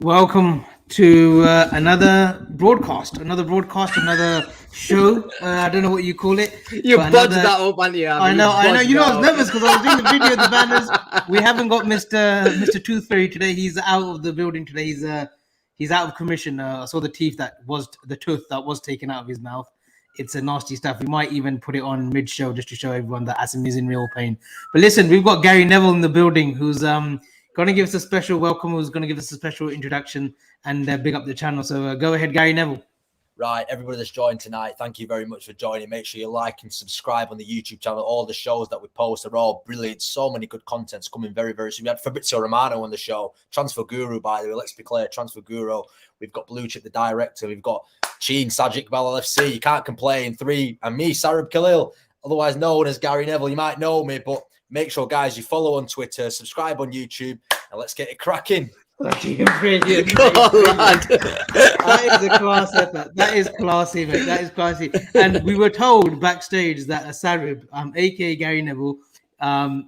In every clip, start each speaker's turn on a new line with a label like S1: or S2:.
S1: Welcome to another show. I don't know what you call it,
S2: You
S1: but
S2: bodged
S1: another.
S2: that up, Auntie Abby.
S1: I
S2: You
S1: know, I know.
S2: bodged
S1: You know, I was
S2: that
S1: nervous because I was doing the video, the banners. We
S2: up.
S1: haven't got Mister Tooth Fairy today. He's out of the building today. He's out of commission. I saw the tooth that was taken out of his mouth. It's a nasty stuff. We might even put it on mid-show just to show everyone that Asim is in real pain. But listen, we've got Gary Neville in the building, who's going to give us a special welcome. Who's going to give us a special introduction and big up the channel. So go ahead, Gary Neville.
S3: Right, everybody that's joined tonight, thank you very much for joining. Make sure you like and subscribe on the YouTube channel. All the shows that we post are all brilliant. So many good contents coming very, very soon. We had Fabrizio Romano on the show. Transfer Guru, by the way. Let's be clear, Transfer Guru. We've got Blue Chip, the director. We've got Cheen, Sajik, Bal LFC. You can't complain. 3. And me, Sarab Khalil, otherwise known as Gary Neville. You might know me, but make sure, guys, you follow on Twitter, subscribe on YouTube, and let's get it cracking.
S1: Brilliant.
S2: Come on, lad.
S1: That is a class effort. That is classy, mate. That is classy. And we were told backstage that Sarib, aka Gary Neville,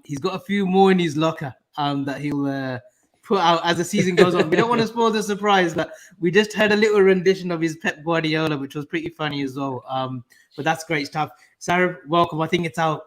S1: he's got a few more in his locker that he'll put out as the season goes on. We don't want to spoil the surprise, but we just heard a little rendition of his Pep Guardiola, which was pretty funny as well. But that's great stuff. Sarib, welcome. I think it's our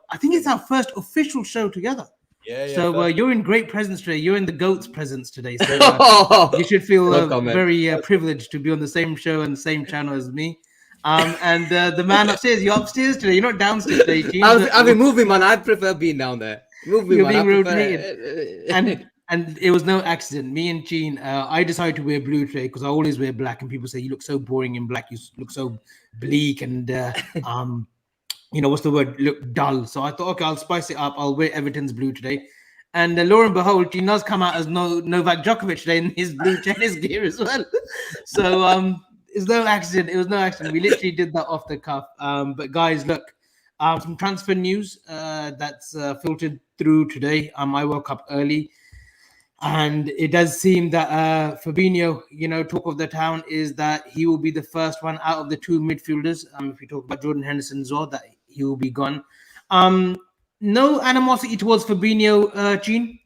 S1: first official show together.
S3: Yeah.
S1: So you're in great presence today. You're in the GOAT's presence today. So you should feel very privileged to be on the same show and the same channel as me. And the man upstairs, you're upstairs today. You're not downstairs today.
S2: I've been moving, man. I'd prefer being down there. Moving,
S1: You're
S2: man.
S1: being rotated. And it was no accident. Me and Gene, I decided to wear blue today because I always wear black, and people say you look so boring in black. You look so bleak and what's the word? Look dull. So I thought, okay, I'll spice it up. I'll wear Everton's blue today. And lo and behold, he does come out as Novak Djokovic today in his blue tennis gear as well. So it's no accident. It was no accident. We literally did that off the cuff. But guys, look, some transfer news that's filtered through today. I woke up early. And it does seem that Fabinho, talk of the town is that he will be the first one out of the 2 midfielders. If we talk about Jordan Henderson as well, that he will be gone. No animosity towards Fabinho, Gene.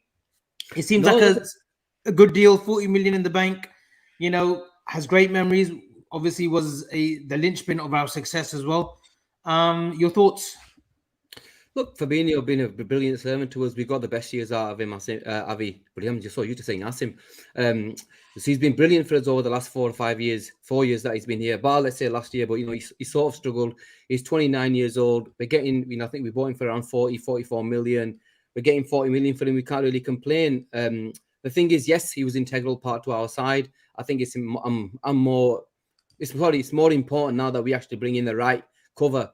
S1: It seems like a good deal, 40 million in the bank. Has great memories. Obviously, was the linchpin of our success as well. Your thoughts?
S2: Look, Fabinho been a brilliant servant to us. We got the best years out of him, Avi. But I'm just so used to saying Asim. He's been brilliant for us over the last 4 or 5 years, 4 years that he's been here. But let's say last year, but he sort of struggled. He's 29 years old. We're getting, I think we bought him for around 44 million. We're getting 40 million for him. We can't really complain. The thing is, yes, he was an integral part to our side. I think it's more important now that we actually bring in the right cover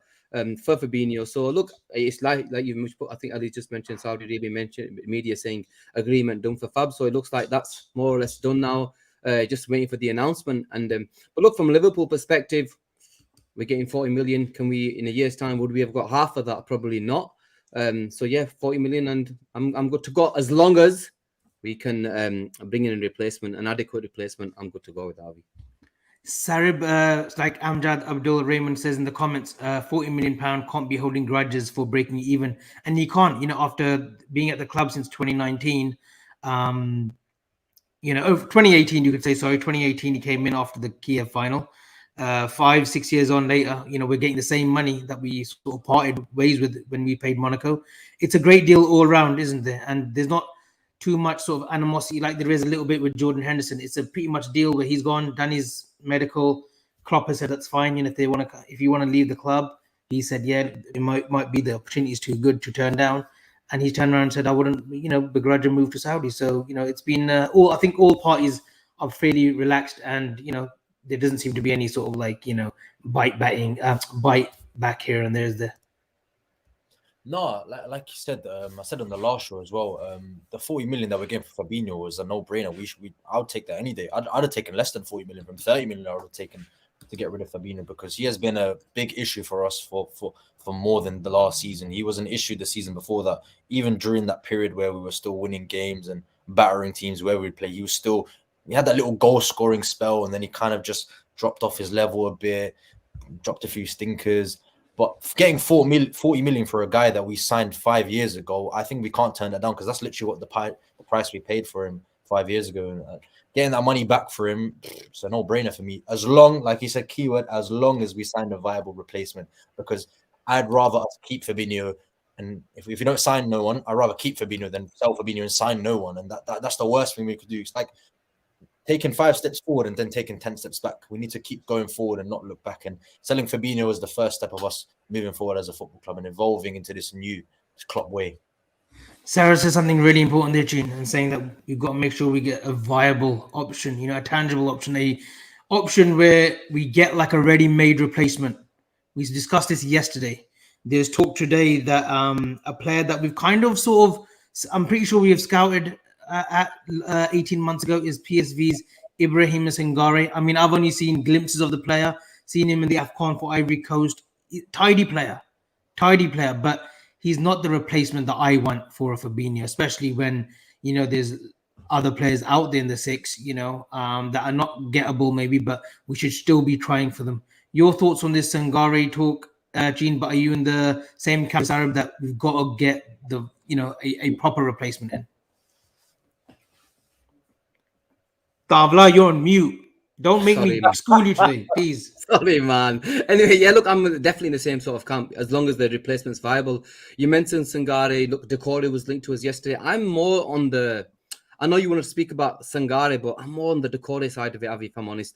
S2: for Fabinho. So look, it's like you, I think Ali just mentioned, Saudi Arabia mentioned media saying agreement done for Fab. So it looks like that's more or less done now. Just waiting for the announcement. And but look, from a Liverpool perspective, we're getting 40 million. Can we, in a year's time, would we have got half of that? Probably not. So yeah, 40 million, and I'm good to go as long as we can bring in a replacement, an adequate replacement. I'm good to go with Avi.
S1: Sarib, like Amjad Abdul Raymond says in the comments, 40 million pound can't be holding grudges for breaking even, and he can't. After being at the club since 2019, 2018, you could say. Sorry, 2018 he came in after the Kiev final. 5-6 years on later, we're getting the same money that we sort of parted ways with when we paid Monaco. It's a great deal all around, isn't there? And there's not too much sort of animosity like there is a little bit with Jordan Henderson. It's a pretty much deal where he's gone, done his medical. Klopp has said that's fine. If you want to leave the club, he said, yeah, it might be the opportunity is too good to turn down. And he turned around and said, I wouldn't, begrudge a move to Saudi. So, it's been I think all parties are fairly relaxed, and, there doesn't seem to be any sort of bite back here and there's the.
S3: No, like you said, I said on the last show as well. The 40 million that we're getting for Fabinho was a no-brainer. I would take that any day. I'd have taken less than 40 million. From 30 million, I would have taken to get rid of Fabinho, because he has been a big issue for us for more than the last season. He was an issue the season before that. Even during that period where we were still winning games and battering teams where we play, he had that little goal scoring spell, and then he kind of just dropped off his level a bit, dropped a few stinkers. But getting 40 million for a guy that we signed 5 years ago, I think we can't turn that down, because that's literally what the price we paid for him 5 years ago. And getting that money back for him, it's a no-brainer for me. As long, like you said, keyword, as long as we signed a viable replacement, because I'd rather us keep Fabinho. And if you don't sign no one, I'd rather keep Fabinho than sell Fabinho and sign no one. And that's the worst thing we could do. It's like taking 5 steps forward and then taking 10 steps back. We need to keep going forward and not look back. And selling Fabinho is the first step of us moving forward as a football club and evolving into this new club way.
S1: Sarah said something really important there, Gene, and saying that we've got to make sure we get a viable option, a tangible option, a option where we get like a ready-made replacement. We discussed this yesterday. There's talk today that a player that we've kind of I'm pretty sure we have scouted at 18 months ago is PSV's Ibrahim Sangare. I mean, I've only seen glimpses of the player, seen him in the AFCON for Ivory Coast. Tidy player, but he's not the replacement that I want for a Fabinho, especially when, there's other players out there in the six, that are not gettable maybe, but we should still be trying for them. Your thoughts on this Sangare talk, Gene, but are you in the same camp as Arab that we've got to get the, a proper replacement in? Tavla, you're on mute. Don't make me school you today, please.
S2: Sorry, man. Anyway, yeah, look, I'm definitely in the same sort of camp as long as the replacement's viable. You mentioned Sangare. Look, Doucoure was linked to us yesterday. I'm more on I know you want to speak about Sangare, but I'm more on the Doucoure side of it, Avi, if I'm honest.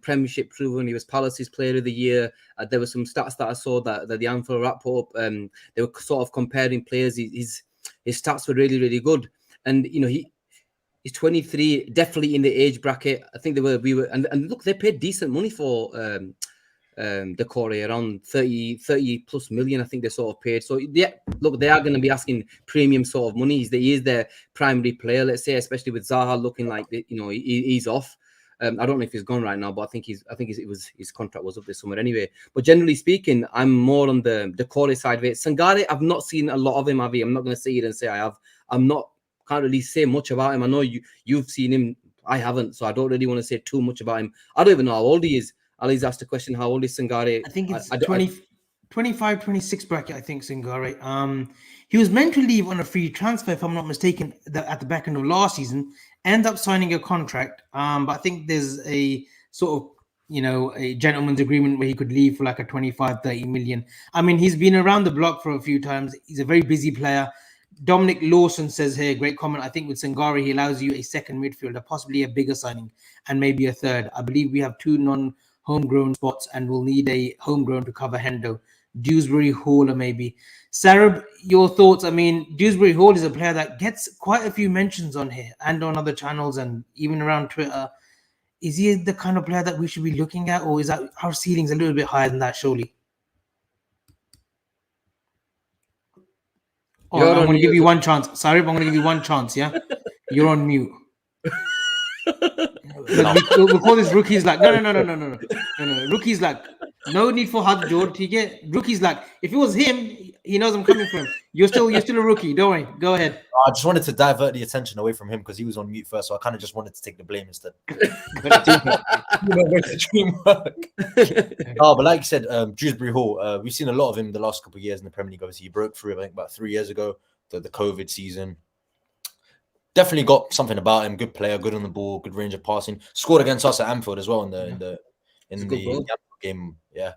S2: Premiership proven. He was Palace's Player of the Year. There were some stats that I saw that the Anfield Rapport, they were sort of comparing players. His stats were really, really good. And, he's 23, definitely in the age bracket. I think and look, they paid decent money for Doucoure, around 30 plus million, I think they sort of paid. So yeah, look, they are going to be asking premium sort of money. He is their primary player, let's say, especially with Zaha looking like he's off. I don't know if he's gone right now, but I think his contract was up this summer anyway. But generally speaking, I'm more on the Doucoure side of it. Sangare, I've not seen a lot of him, Avi. I'm not going to say it and say I have. Can't really say much about him. I know you've seen him. I haven't, so I don't really want to say too much about him. I don't even know how old he is. Ali's asked a question, how old is Sangare?
S1: I think it's 25, 26 bracket, I think, Sangare. He was meant to leave on a free transfer, if I'm not mistaken, at the back end of last season, end up signing a contract. But I think there's a sort of, a gentleman's agreement where he could leave for like a 25, 30 million. I mean, he's been around the block for a few times. He's a very busy player. Dominic Lawson says here, great comment. I think with Sangare, he allows you a second midfielder, possibly a bigger signing, and maybe a third. I believe we have 2 non-homegrown spots and we'll need a homegrown to cover Hendo. Dewsbury Hall, or maybe. Sarab, your thoughts? I mean, Dewsbury Hall is a player that gets quite a few mentions on here and on other channels and even around Twitter. Is he the kind of player that we should be looking at, or is that our ceiling's a little bit higher than that, surely? Oh, I'm going to give you one chance. Sorry, I'm going to give you one chance, yeah? You're on mute. We'll call this Rookie's Luck. No. Rookie's Luck. No need for hard George. Rookie's Luck. If it was him, he knows I'm coming from him. You're still a rookie. Don't worry. Go ahead.
S3: I just wanted to divert the attention away from him because he was on mute first, so I kind of just wanted to take the blame instead. But like you said, Dewsbury Hall, we've seen a lot of him the last couple of years in the Premier League. Obviously, he broke through, I think, about 3 years ago, the COVID season. Definitely got something about him. Good player, good on the ball, good range of passing. Scored against us at Anfield as well in the game. Yeah.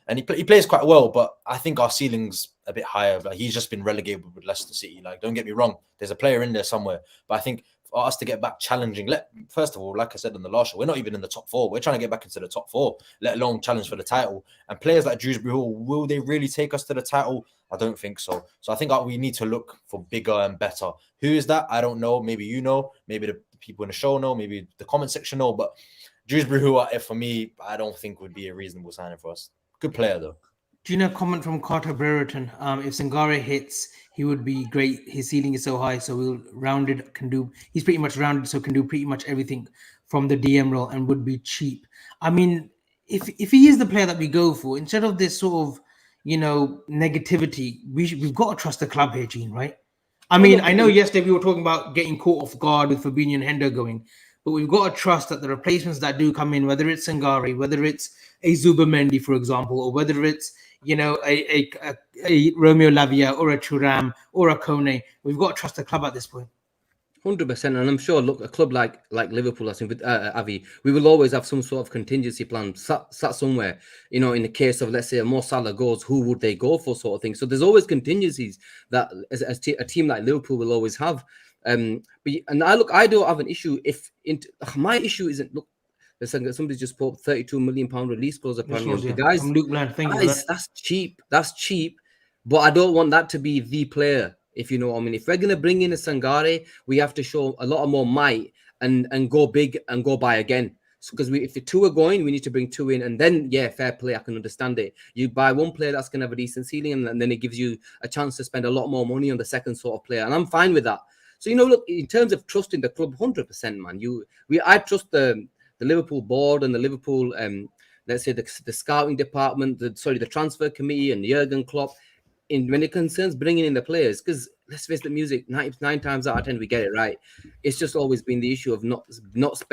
S3: And he plays quite well, but I think our ceiling's a bit higher. Like, he's just been relegated with Leicester City. Like, don't get me wrong, there's a player in there somewhere. But I think for us to get back challenging, first of all, like I said on the last show, we're not even in the top 4. We're trying to get back into the top 4, let alone challenge for the title. And players like Dewsbury Hall, will they really take us to the title? I don't think so. So I think we need to look for bigger and better. Who is that? I don't know. Maybe you know. Maybe the people in the show know. Maybe the comment section know. But Dewsbury Hall, for me, I don't think would be a reasonable signing for us. Good player, though.
S1: Do you know a comment from Carter Brereton? If Sangare hits, he would be great. His ceiling is so high, so he's pretty much rounded, so can do pretty much everything from the DM role and would be cheap. I mean, if he is the player that we go for, instead of this sort of, negativity, we've got to trust the club here, Gene, right? I mean, I know yesterday we were talking about getting caught off guard with Fabinho and Hendo going, but we've got to trust that the replacements that do come in, whether it's Sangare, whether it's a Zubomendi, for example, or whether it's, a Romeo Lavia or a Thuram or a Kone, we've got to trust the club at this point.
S2: 100%, and I'm sure. Look, a club like Liverpool, I think with Avi, we will always have some sort of contingency plan sat somewhere. You know, in the case of, let's say, a Mo Salah goes, who would they go for, sort of thing. So there's always contingencies that a team like Liverpool will always have. I don't have an issue my issue isn't look. Somebody just put £32 million release clause apparently on the guys.
S1: I'm Luke Bland. Thank you.
S2: That's cheap. That's cheap, but I don't want that to be the player. If you know what I mean. If we're gonna bring in a Sangare, we have to show a lot of more might and go big and go buy again. Because if the two are going, we need to bring two in, and then fair play. I can understand it. You buy one player that's gonna have a decent ceiling, and then it gives you a chance to spend a lot more money on the second sort of player, and I'm fine with that. So look, in terms of trusting the club, 100%, man. I trust the Liverpool board and the Liverpool let's say the scouting department, the transfer committee and Jurgen Klopp. When it concerns bringing in the players, because let's face the music, 9 times out of 10 we get it right. It's just always been the issue of not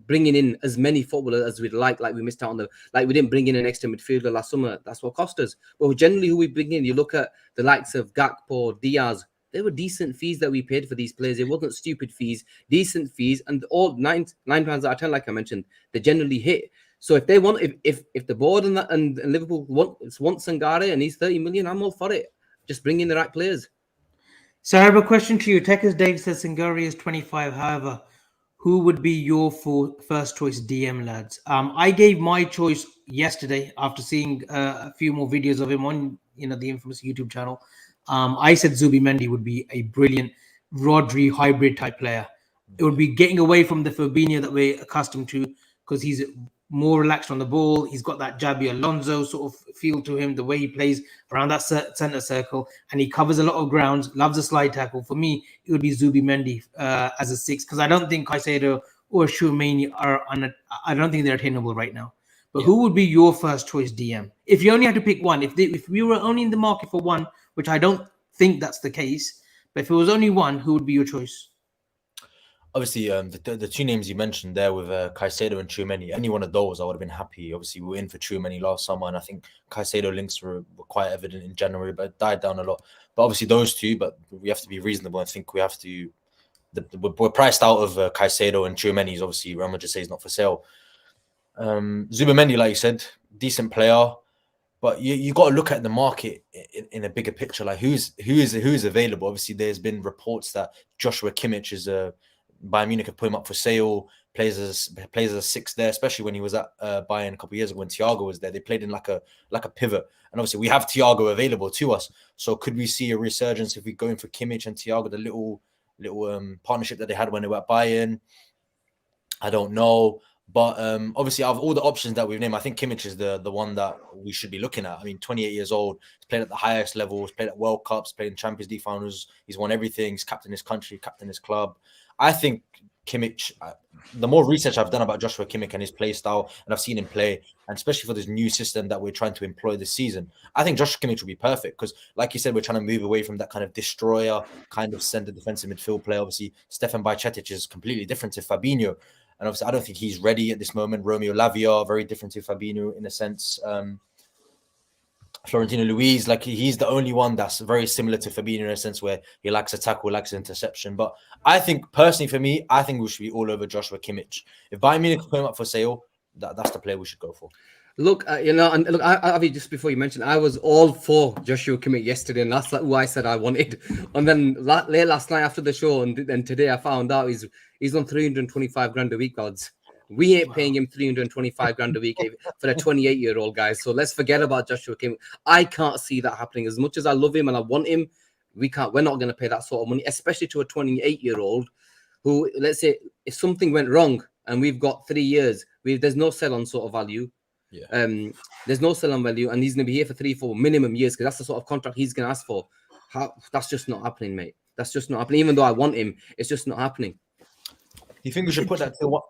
S2: bringing in as many footballers as we'd like we missed out on we didn't bring in an extra midfielder last summer. That's what cost us. But generally, who we bring in, you look at the likes of Gakpo, Diaz. They were decent fees that we paid for these players. It wasn't stupid fees, decent fees, and all 9 times out of 10, like I mentioned, they generally hit. So if they want, if the board and Liverpool want Sangare and he's 30 million, I'm all for it. Just bring in the right players.
S1: So I have a question to you. Tekers Dave says Sangare is 25. However, who would be your first choice DM, lads? I gave my choice yesterday after seeing a few more videos of him on the infamous YouTube channel. I said Zubimendi would be a brilliant Rodri hybrid type player. It would be getting away from the Fabinho that we're accustomed to, because he's more relaxed on the ball. He's got that Jabi Alonso sort of feel to him, the way he plays around that center circle, and he covers a lot of grounds, loves a slide tackle. For me, it would be Zubimendi as a 6, because I don't think Caicedo or Tchouaméni I don't think they're attainable right now. But who would be your first choice DM? If you only had to pick one, if we were only in the market for one, which I don't think that's the case, but if it was only one, who would be your choice?
S3: Obviously, the two names you mentioned there with Caicedo and Tchouaméni, any one of those, I would have been happy. Obviously, we were in for Tchouaméni last summer, and I think Caicedo links were quite evident in January, but it died down a lot. But obviously, those two, but we have to be reasonable. I think we have to. We're priced out of Caicedo and Tchouaméni. Obviously, Real Madrid says not for sale. Zubimendi, like you said, decent player, but you got to look at the market in a bigger picture. Like who's available. Obviously, there's been reports that Joshua Kimmich is Bayern Munich have put him up for sale. Plays as a 6 there, especially when he was at Bayern a couple of years ago when Thiago was there. They played in like a pivot, and obviously we have Thiago available to us. So could we see a resurgence if we go in for Kimmich and Thiago, the little partnership that they had when they were at Bayern? I don't know. But obviously, out of all the options that we've named, I think Kimmich is the one that we should be looking at. I mean, 28 years old, he's played at the highest level, he's played at World Cups, played in Champions League finals, he's won everything, he's captained his country, captained his club. I think Kimmich, the more research I've done about Joshua Kimmich and his play style, and I've seen him play, and especially for this new system that we're trying to employ this season, I think Joshua Kimmich will be perfect because, like you said, we're trying to move away from that kind of destroyer, kind of center defensive midfield player. Obviously, Stefan Bajcetic is completely different to Fabinho. And obviously, I don't think he's ready at this moment. Romeo Lavia, very different to Fabinho in a sense. Florentino Luis, like he's the only one that's very similar to Fabinho in a sense where he likes a tackle, likes an interception. But I think, personally for me, I think we should be all over Joshua Kimmich. If Bayern Munich put him up for sale, that's the player we should go for.
S2: Look, Avi, just before you mentioned, I was all for Joshua Kimmich yesterday, and that's who I said I wanted. And then late last night after the show, and today I found out he's on 325 grand a week odds. We ain't paying him 325 grand a week for a 28-year-old guy. So let's forget about Joshua Kimmich. I can't see that happening. As much as I love him and I want him, we're not going to pay that sort of money, especially to a 28-year-old who, let's say, if something went wrong and we've got 3 years, there's no sell-on sort of value.
S3: Yeah.
S2: There's no sell-on value, and he's going to be here for 3-4 minimum years because that's the sort of contract he's going to ask for. That's just not happening, mate. That's just not happening. Even though I want him, it's just not happening.
S3: Do you think we should put that to what?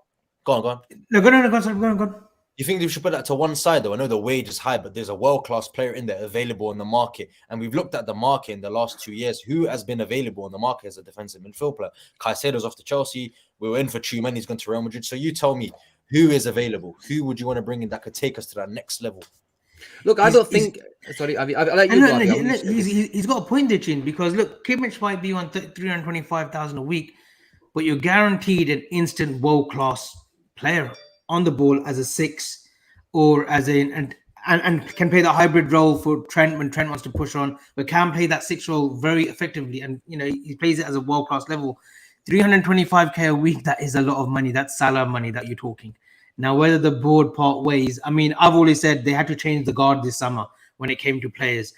S3: Go on.
S1: No, go on.
S3: You think we should put that to one side, though? I know the wage is high, but there's a world-class player in there available in the market. And we've looked at the market in the last 2 years. Who has been available in the market as a defensive midfield player? Caicedo's off to Chelsea. We were in for Tchouaméni. He's gone to Real Madrid. So you tell me, who is available? Who would you want to bring in that could take us to that next level?
S2: Look, I don't think... Sorry, Avi, I'll let you go.
S1: He's got a point there, Chin, because look, Kimmich might be on 325,000 a week. but you're guaranteed an instant world-class player on the ball as a 6 or as and can play that hybrid role for Trent when Trent wants to push on, but can play that 6 role very effectively. And he plays it as a world-class level. 325k a week, that is a lot of money. That's Salah money that you're talking. Now, whether the board part ways, I mean, I've always said they had to change the guard this summer when it came to players.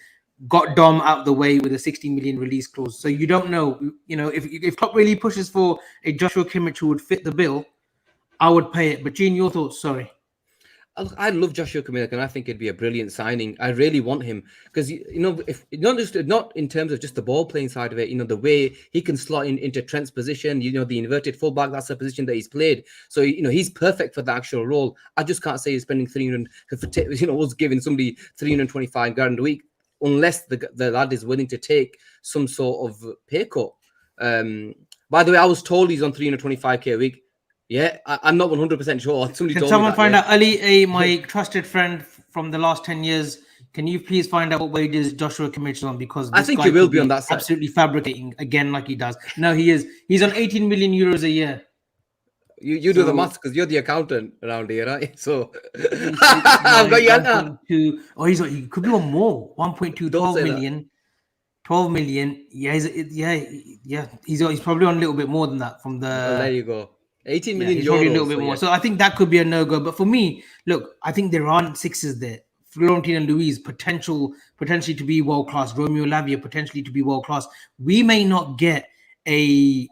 S1: Got Dom out of the way with a 60 million release clause. So you don't know, if Klopp really pushes for a Joshua Kimmich who would fit the bill, I would pay it. But Gene, your thoughts? Sorry.
S2: I love Joshua Kimmich, and I think it'd be a brilliant signing. I really want him because if not in terms of just the ball playing side of it, the way he can slot into Trent's position, the inverted fullback, that's a position that he's played. So he's perfect for the actual role. I just can't say he's spending 300. Was giving somebody 325 grand a week unless the lad is willing to take some sort of pay cut. By the way, I was told he's on 325k a week. Yeah, I'm not 100% sure.
S1: Can someone find out, Ali, my trusted friend from the last 10 years, can you please find out what wages Joshua Kimmich is on? Because
S2: I think he will be on that side.
S1: Absolutely fabricating again like he does. No, he is. He's on 18 million euros a year.
S2: You do the maths because you're the accountant around here, right? So I've got your answer.
S1: He could be on more. 1.2, 12 million. That. 12 million. Yeah, he's probably on a little bit more than that from the.
S2: Well, there you go. 18 million
S1: euros. Probably a little bit more. So I think that could be a no-go. But for me, look, I think there aren't 6s there. Florentine and Luis potentially to be world-class. Romeo Lavia potentially to be world-class. We might not get a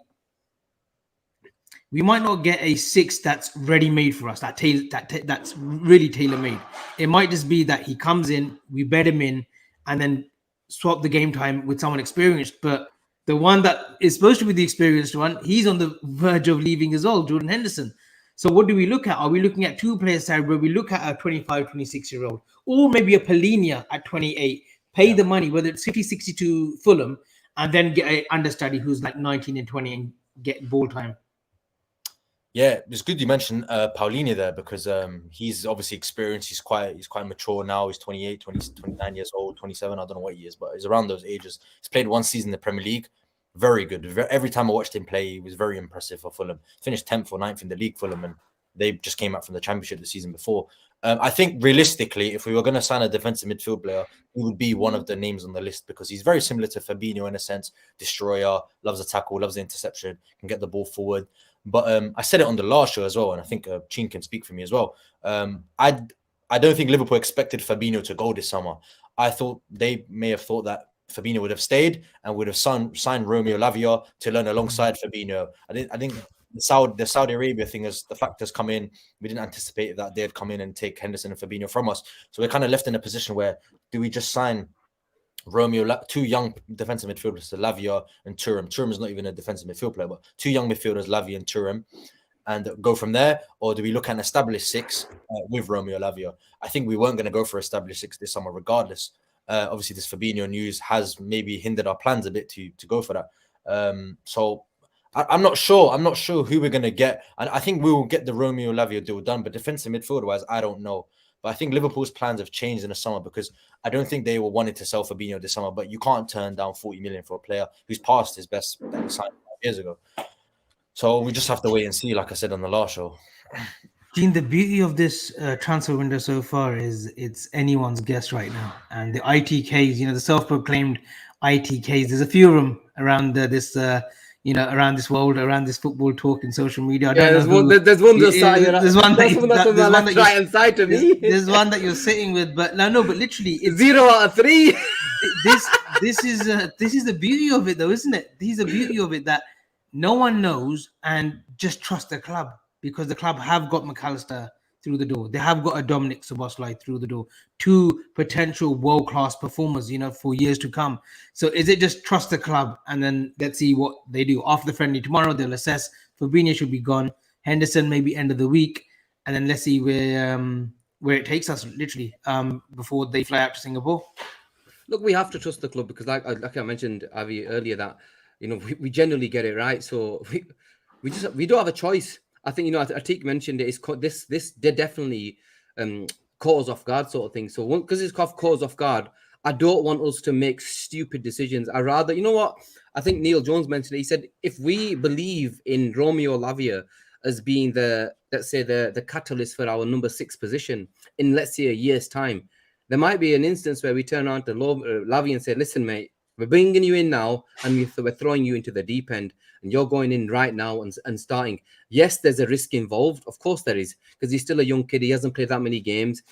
S1: 6 that's ready-made for us. That's really tailor-made. It might just be that he comes in, we bed him in, and then swap the game time with someone experienced. But the one that is supposed to be the experienced one, he's on the verge of leaving as well, Jordan Henderson. So what do we look at? Are we looking at 2 players side where we look at a 25, 26-year-old, or maybe a Polinia at 28, pay the money, whether it's 50, 60 to Fulham, and then get an understudy who's like 19 and 20 and get ball time?
S3: Yeah, it's good you mentioned Paulinho there because he's obviously experienced. He's quite mature now. He's 28, 29 years old, 27. I don't know what he is, but he's around those ages. He's played 1 season in the Premier League. Very good. Every time I watched him play, he was very impressive for Fulham. Finished 10th or 9th in the league, Fulham, and they just came out from the Championship the season before. I think realistically, if we were going to sign a defensive midfield player, he would be one of the names on the list because he's very similar to Fabinho in a sense. Destroyer, loves the tackle, loves the interception, can get the ball forward. But I said it on the last show as well, and I think Chin can speak for me as well. I don't think Liverpool expected Fabinho to go this summer. I thought they may have thought that Fabinho would have stayed and would have signed Romeo Lavia to learn alongside Fabinho. I think the Saudi Arabia thing is the factors come in. We didn't anticipate that they'd come in and take Henderson and Fabinho from us. So we're kind of left in a position where do we just sign Romeo, 2 young defensive midfielders, so Lavia and Thuram. Thuram is not even a defensive midfield player, but 2 young midfielders, Lavia and Thuram, and go from there? Or do we look at an established 6 with Romeo Lavia? I think we weren't going to go for established 6 this summer regardless. Obviously, this Fabinho news has maybe hindered our plans a bit to go for that. So I'm not sure. I'm not sure who we're going to get. And I think we will get the Romeo Lavia deal done. But defensive midfield-wise, I don't know. But I think Liverpool's plans have changed in the summer because I don't think they were wanting to sell Fabinho this summer. But you can't turn down 40 million for a player who's past his best that he signed 5 years ago. So we just have to wait and see, like I said on the last show.
S1: Gene, the beauty of this transfer window so far is it's anyone's guess right now. And the ITKs, the self-proclaimed ITKs, there's a few of them around this around this world, around this football talk and social media.
S2: There's one that
S1: you're sitting with, but but literally it's
S2: 0 out of 3.
S1: This is the beauty of it, though, isn't it? This is the beauty of it that no one knows, and just trust the club because the club have got McAllister through the door. They have got a Dominic Szoboszlai through the door. 2 potential world-class performers, for years to come. So is it just trust the club and then let's see what they do. After the friendly tomorrow, they'll assess. Fabinho should be gone. Henderson maybe end of the week. And then let's see where it takes us, literally, before they fly out to Singapore.
S2: Look, we have to trust the club because like I mentioned, Avi, earlier that, we generally get it right. So we don't have a choice. I think, Atik mentioned it. This definitely caught us off guard sort of thing. So because it's caught us off guard, I don't want us to make stupid decisions. I rather, you know what? I think Neil Jones mentioned it. He said, if we believe in Romeo Lavia as being the, let's say, the catalyst for our number 6 position in, let's say, a year's time, there might be an instance where we turn around to Lavia and say, listen, mate, we're bringing you in now and we're throwing you into the deep end and you're going in right now and starting. Yes, there's a risk involved. Of course there is, because he's still a young kid. He hasn't played that many games.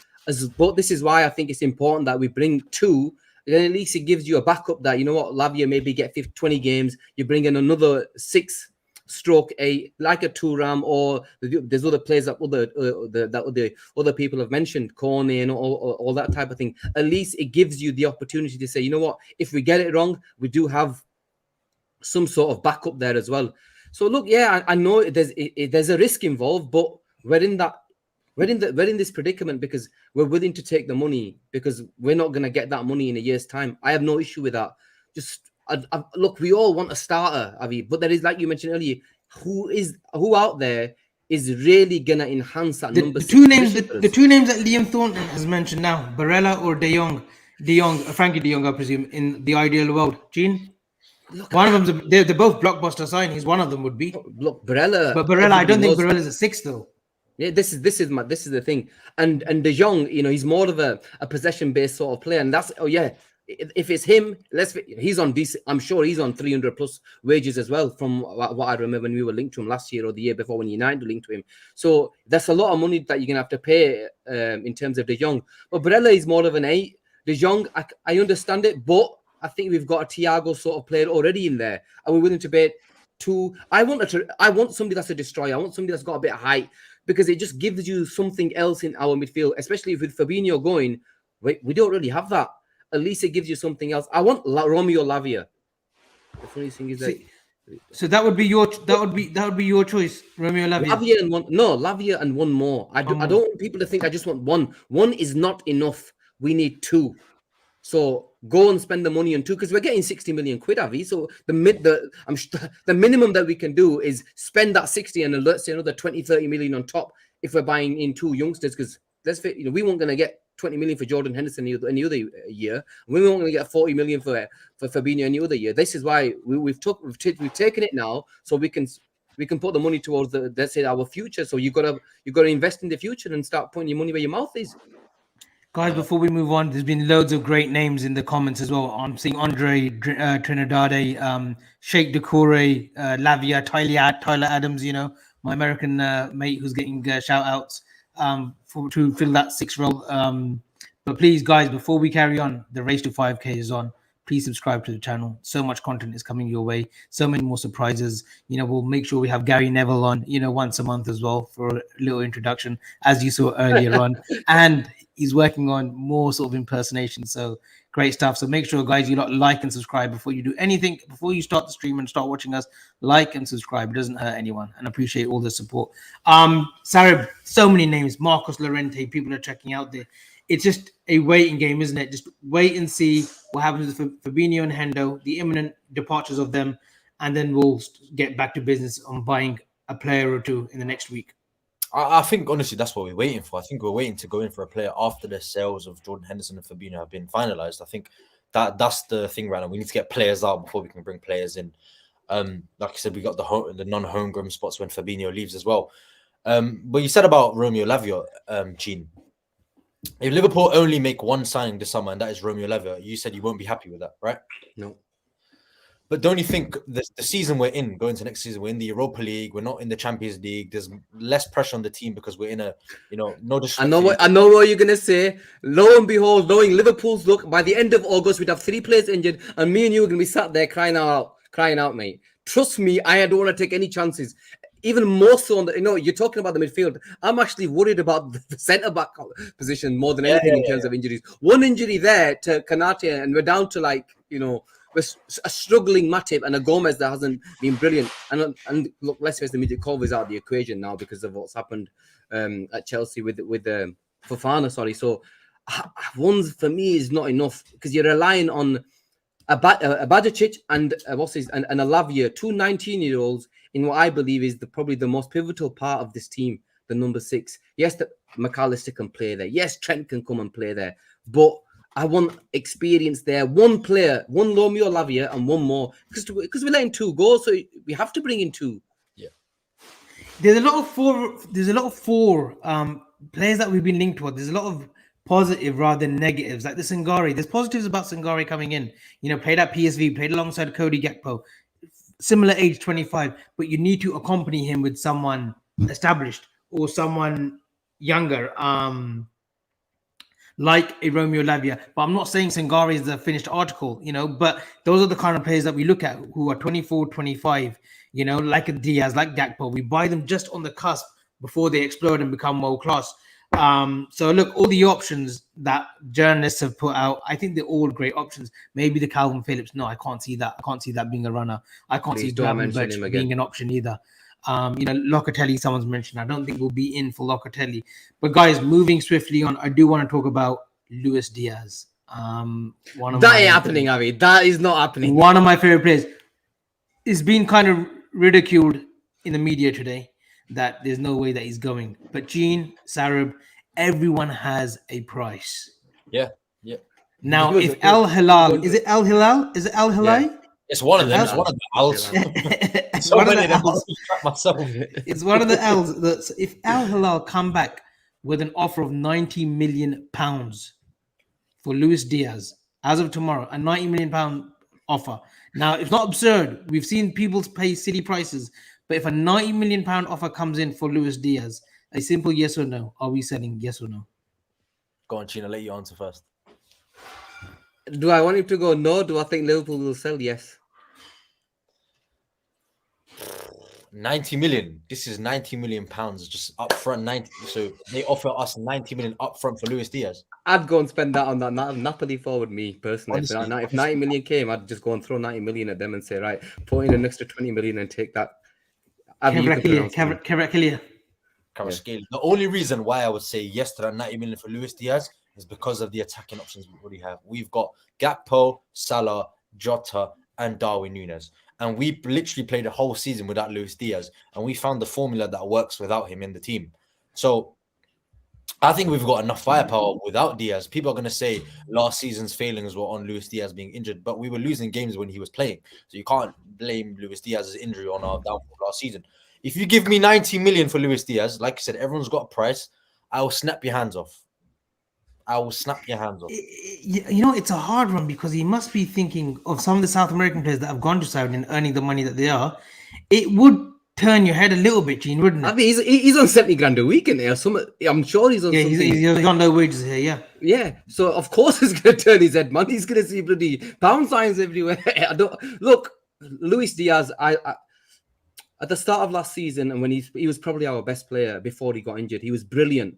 S2: But this is why I think it's important that we bring 2. Then at least it gives you a backup that, you know what, Lavia maybe get 20 games. You bring in another 6/8, like a Thuram, or there's other players that other people have mentioned, Corney and all that type of thing. At least it gives you the opportunity to say, you know what, if we get it wrong, we do have some sort of backup there as well. So look, yeah, I know there's a risk involved, but we're in this predicament because we're willing to take the money, because we're not going to get that money in a year's time. I have no issue with that. Just look, we all want a starter, Avi, but there is, like you mentioned earlier, who out there is really going to enhance that number 6 position.
S1: The 2 names that Liam Thornton has mentioned now, Barella or De Jong, Frankie De Jong, I presume, in the ideal world. Gene? Look, one of them, they're both blockbuster signings. One of them would be.
S2: Look, Barella.
S1: But Barella, I don't think Barella's a 6 though.
S2: Yeah, this is the thing. And De Jong, you know, he's more of a possession-based sort of player. And that's, if it's him, he's on decent. I'm sure he's on 300 plus wages as well, from what I remember when we were linked to him last year or the year before when United were linked to him. So that's a lot of money that you're gonna have to pay in terms of De Jong. But Barella is more of an 8. De Jong, I understand it, but I think we've got a Thiago sort of player already in there. Are we willing to pay 2? I want somebody that's a destroyer. I want somebody that's got a bit of height, because it just gives you something else in our midfield, especially with Fabinho going. We don't really have that. At least it gives you something else. I want Romeo Lavia. The funny thing is that.
S1: So that would be your choice, Romeo Lavia.
S2: Lavia and one more. I don't want people to think I just want one. One is not enough. We need 2. So go and spend the money on 2, because we're getting 60 million quid, Avi. So the minimum that we can do is spend that 60 and let's say another 20-30 million on top if we're buying in 2 youngsters. Because we weren't going to get 20 million for Jordan Henderson any other year. We weren't going to get 40 million for Fabinho any other year. This is why we've taken it now, so we can put the money towards let's say our future. So you got to invest in the future and start putting your money where your mouth is.
S1: Guys, before we move on, there's been loads of great names in the comments as well. I'm seeing Andre Trinidade, Sheikh Doucoure, Lavia, Tyler Adams, you know, my American mate who's getting shout outs to fill that 6th role. But please, guys, before we carry on, the race to 5K is on. Please subscribe to the channel. So much content is coming your way. So many more surprises. You know, we'll make sure we have Gary Neville on, you know, once a month as well for a little introduction, as you saw earlier on. And he's working on more sort of impersonations. So great stuff. So make sure, guys, you like and subscribe before you do anything. Before you start the stream and start watching us, like and subscribe. It doesn't hurt anyone. And appreciate all the support. Sarab, so many names. Marcos Llorente, people are checking out there. It's just a waiting game, isn't it? Just wait and see what happens with Fabinho and Hendo, the imminent departures of them, and then we'll get back to business on buying a player or 2 in the next week.
S3: I think, honestly, that's what we're waiting for. I think we're waiting to go in for a player after the sales of Jordan Henderson and Fabinho have been finalized. I think that's the thing right now. We need to get players out before we can bring players in. Like I said, we got the non-homegrown spots when Fabinho leaves as well. But you said about Romeo Lavia, Gene. If Liverpool only make 1 signing this summer, and that is Romeo Lavia, you said you won't be happy with that, right?
S2: No.
S3: But don't you think the season we're in, going to next season, we're in the Europa League, we're not in the Champions League. There's less pressure on the team because we're in a, no disrespect.
S2: I know what you're gonna say. Lo and behold, knowing Liverpool's look, by the end of August, we'd have 3 players injured, and me and you are gonna be sat there crying out, mate. Trust me, I don't want to take any chances. Even more so on you're talking about the midfield. I'm actually worried about the centre back position more than anything in terms of injuries. 1 injury there to Kanate, and we're down to we're a struggling Matip and a Gomez that hasn't been brilliant. And look, let's face the Midget Cove is out of the equation now because of what's happened at Chelsea with Fofana. Sorry, so 1 for me is not enough because you're relying on a Bajicic and a Lavia, 2 19-year-olds in what I believe is probably the most pivotal part of this team, the number 6. Yes, McAllister can play there. Yes, Trent can come and play there. But I want experience there. One player, one Romeo Lavia and one more. Because we're letting 2 go, so we have to bring in 2.
S1: There's a lot of four players that we've been linked with. There's a lot of positive rather than negatives. Like the Sangari. There's positives about Sangari coming in. Played at PSV, played alongside Cody Gakpo. Similar age, 25, but you need to accompany him with someone established or someone younger. Like a Romeo Lavia. But I'm not saying Sangari is the finished article, but those are the kind of players that we look at who are 24, 25, like a Diaz, like Gakpo. We buy them just on the cusp before they explode and become world class. So look, all the options that journalists have put out, I think they're all great options. Maybe the Calvin Phillips. No, I can't see that. I can't see that being a runner. I can't see Gravenberch being an option either. Locatelli, someone's mentioned. I don't think we'll be in for Locatelli. But guys, moving swiftly on, I do want to talk about Luis Diaz.
S2: That ain't happening, Avi. That is not happening.
S1: One of my favorite players. It's been kind of ridiculed in the media today that there's no way that he's going. But Gene, Sarab, everyone has a price.
S3: Yeah.
S1: Now, if Al Hilal, is it Al Hilal? Is it Al Hilal?
S3: Yeah. It's one of them. It's one of the L's.
S1: It's one of the L's.
S3: Myself.
S1: It's one of the L's. That if Al Hilal come back with an offer of £90 million for Luis Diaz as of tomorrow, a £90 million offer. Now, it's not absurd. We've seen people pay silly prices, but if a £90 million offer comes in for Luis Diaz, a simple yes or no, are we selling? Yes or no?
S3: Go on, Gina. Let you answer first.
S2: Do I want him to go no? Do I think Liverpool will sell? Yes.
S3: 90 million. This is 90 million pounds just up front. 90. So they offer us 90 million up front for Luis Diaz.
S2: I'd go and spend that on that Napoli forward. Me personally,
S3: Honestly,
S2: if 90 million came, I'd just go and throw 90 million at them and say, right, put in an extra 20 million and take that.
S1: Kvaratskhelia.
S3: The only reason why I would say yes to that 90 million for Luis Diaz is because of the attacking options we already have. We've got Gakpo, Salah, Jota, and Darwin Núñez. And we literally played a whole season without Luis Diaz. And we found the formula that works without him in the team. So I think we've got enough firepower without Diaz. People are going to say last season's failings were on Luis Diaz being injured, but we were losing games when he was playing. So you can't blame Luis Diaz's injury on our downfall last season. If you give me 90 million for Luis Diaz, like I said, everyone's got a price. I will snap your hands off.
S1: It's a hard one because he must be thinking of some of the South American players that have gone to Saudi and earning the money that they are. It would turn your head a little bit, Gene, wouldn't it?
S2: I mean, he's on 70 grand a week in there. I'm sure he's on.
S1: Yeah, he's on low wages here. Yeah.
S2: Yeah. So of course it's going to turn his head, man. He's going to see bloody pound signs everywhere. Look, Luis Diaz. At the start of last season, and when he was probably our best player before he got injured, he was brilliant.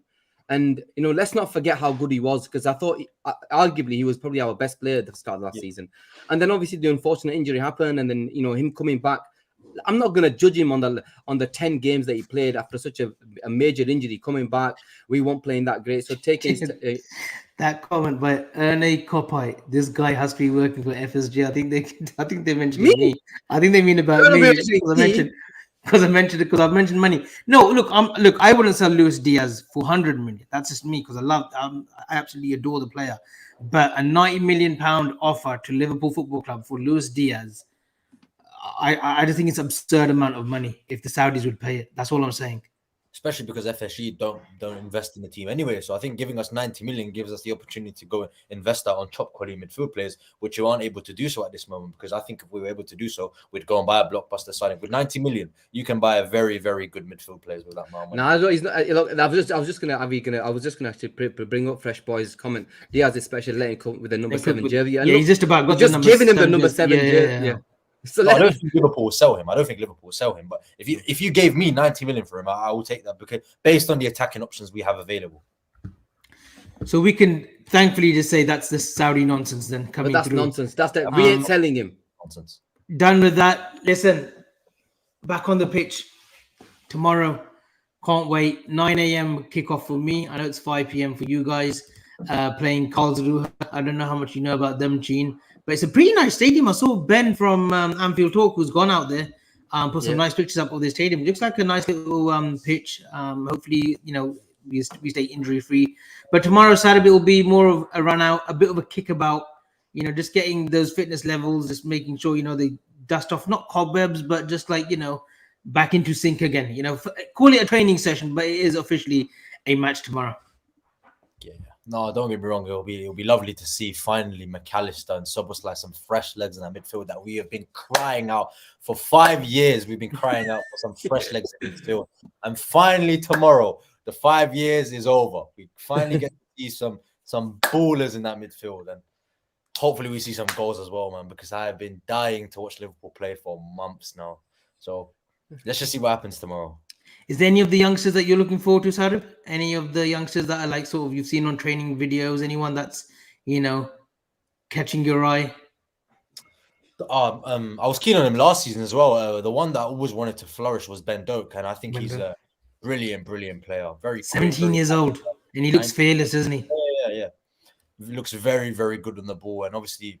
S2: And, let's not forget how good he was, because I thought, arguably, he was probably our best player at the start of last season. And then, obviously, the unfortunate injury happened, and then, him coming back. I'm not going to judge him on the 10 games that he played after such a major injury. Coming back, we weren't playing that great. So taking
S1: that comment by Erne Kopai, this guy has to be working for FSG. I think they mentioned me. I think they mean about me because I've mentioned money. No, look, I wouldn't sell Luis Diaz for 100 million. That's just me because I absolutely adore the player. But a 90 million pound offer to Liverpool Football Club for Luis Diaz, I just think it's an absurd amount of money if the Saudis would pay it. That's all I'm saying.
S3: Especially because FSG don't invest in the team anyway. So I think giving us 90 million gives us the opportunity to go and invest that on top quality midfield players, which you aren't able to do so at this moment. Because I think if we were able to do so, we'd go and buy a blockbuster signing. With 90 million, you can buy a very, very good midfield players with that amount of money.
S2: No, he's not. Look, I was just gonna actually bring up Fresh Boy's comment. Diaz is special letting come with the number 7 jersey.
S1: Yeah, he's just about
S2: just giving him the number 7 jersey. Yeah.
S3: So I don't think Liverpool will sell him. But if you gave me 90 million for him, I will take that because based on the attacking options we have available.
S1: So we can thankfully just say that's the Saudi nonsense then coming
S2: that's
S1: through.
S2: Nonsense. We ain't selling him.
S3: Nonsense.
S1: Done with that. Listen, back on the pitch tomorrow. Can't wait. 9 a.m. kickoff for me. I know it's 5 p.m. for you guys. Playing Karlsruher. I don't know how much you know about them, Gene. But it's a pretty nice stadium. I saw Ben from Anfield Talk, who's gone out there, put some nice pictures up of the stadium. It looks like a nice little pitch. Hopefully, we stay injury free. But tomorrow, Saturday, will be more of a run out, a bit of a kickabout. Just getting those fitness levels, just making sure they dust off not cobwebs, but just like back into sync again. Call it a training session, but it is officially a match tomorrow.
S3: Yeah. No, don't get me wrong. It'll be lovely to see finally McAllister and Szoboszlai, some fresh legs in that midfield that we have been crying out for 5 years. We've been crying out for some fresh legs in midfield, and finally tomorrow, the 5 years is over. We finally get to see some ballers in that midfield, and hopefully we see some goals as well, man. Because I have been dying to watch Liverpool play for months now. So let's just see what happens tomorrow.
S1: Is there any of the youngsters that you're looking forward to, Sarab? Any of the youngsters that are like sort of you've seen on training videos? Anyone that's catching your eye?
S3: I was keen on him last season as well. The one that I always wanted to flourish was Ben Doak, and I think he's a brilliant player. Very
S1: 17 years old, and he looks fearless, doesn't he?
S3: Yeah. He looks very, very good on the ball, and obviously.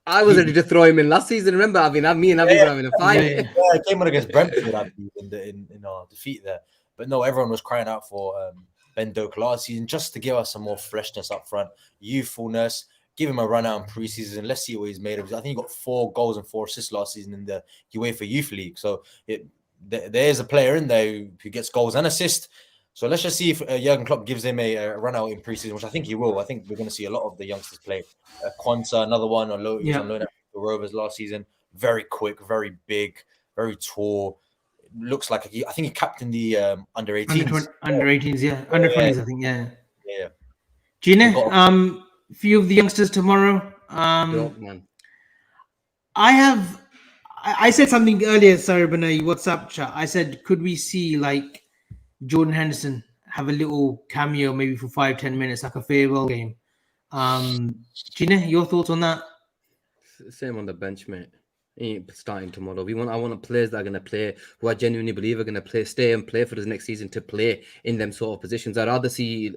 S2: I was ready to throw him in last season. Remember, me and Avi were having a fight.
S3: Yeah, I came on against Brentford in our defeat there. But no, everyone was crying out for Ben Doak last season just to give us some more freshness up front, youthfulness. Give him a run out in preseason. Let's see what he's made of. I think he got 4 goals and 4 assists last season in the UEFA Youth League. So there's a player in there who gets goals and assists. So let's just see if Jurgen Klopp gives him a run out in preseason, which I think he will. I think we're going to see a lot of the youngsters play. Quanta, another one, he was on loan at the Rovers last season. Very quick, very big, very tall. Looks like I think he captained the under 18s.
S1: Under 18s, yeah. Under 20s, I think, yeah.
S3: Yeah.
S1: Gina, few of the youngsters tomorrow. I said something earlier, sorry, but no, WhatsApp chat. I said, could we see like Jordan Henderson have a little cameo maybe for 5-10 minutes, like a farewell game? Gina, your thoughts on that?
S2: Same on the bench, mate. He ain't starting tomorrow. I want players that are going to play, who I genuinely believe are going to stay and play for us next season, to play in them sort of positions. I'd rather see,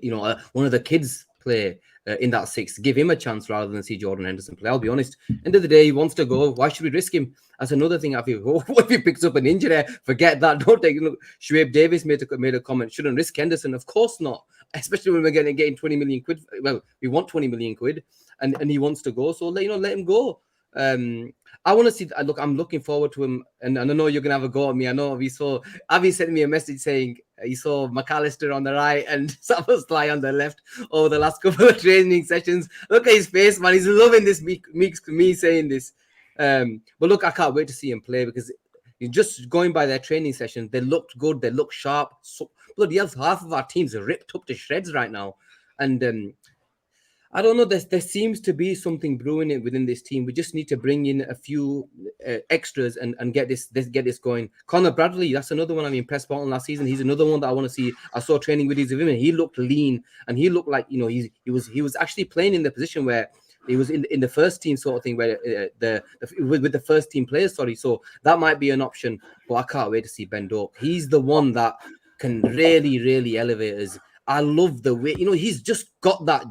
S2: one of the kids play in that 6, give him a chance rather than see Jordan Henderson play. I'll be honest. End of the day, he wants to go. Why should we risk him? That's another thing. What if he picks up an injury? Forget that. Don't take. Shoaib Davis made a comment. Shouldn't risk Henderson. Of course not. Especially when we're getting 20 million quid. Well, we want 20 million quid, and he wants to go. So let him go. I want to see. Look, I'm looking forward to him, and I know you're gonna have a go at me. I know Avi sent me a message saying he saw McAllister on the right and Szoboszlai on the left over the last couple of training sessions. Look at his face, man. He's loving this. Me saying this. But look, I can't wait to see him play, because just going by their training session, they looked good. They look sharp. So, bloody hell, half of our teams are ripped up to shreds right now, and I don't know. There seems to be something brewing within this team. We just need to bring in a few extras and get this going. Connor Bradley, that's another one I'm impressed by last season. He's another one that I want to see. I saw training videos of him, and he looked lean, and he looked like he was actually playing in the position where he was in the first team sort of thing, where with the first team players. Sorry, so that might be an option. But I can't wait to see Ben Doak. He's the one that can really, really elevate us. I love the way he's just got that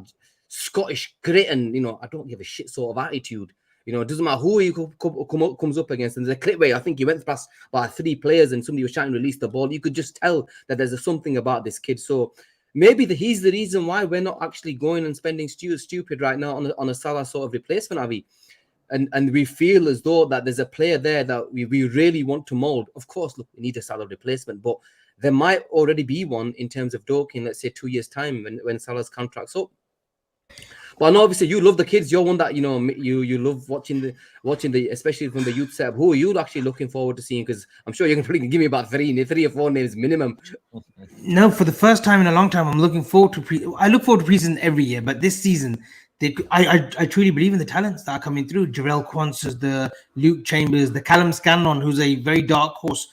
S2: Scottish grit, and I don't give a shit sort of attitude. It doesn't matter who he comes up against. And there's a clip where I think he went past about 3 players and somebody was trying to release the ball. You could just tell that there's something about this kid. So maybe he's the reason why we're not actually going and spending stupid right now on a Salah sort of replacement, Avi. And we feel as though that there's a player there that we really want to mold. Of course, look, we need a Salah replacement, but there might already be one in terms of Doak in, let's say, 2 years' time when Salah's contract's up. But I know obviously you love the kids. You're one that you love watching the especially from the youth setup. Who are you actually looking forward to seeing? Because I'm sure you can probably give me about 3 or 4 names minimum.
S1: No, for the first time in a long time, I'm looking forward to I look forward to preseason every year, but this season, I truly believe in the talents that are coming through. Jarell Quansah, the Luke Chambers, the Callum Scanlon, who's a very dark horse.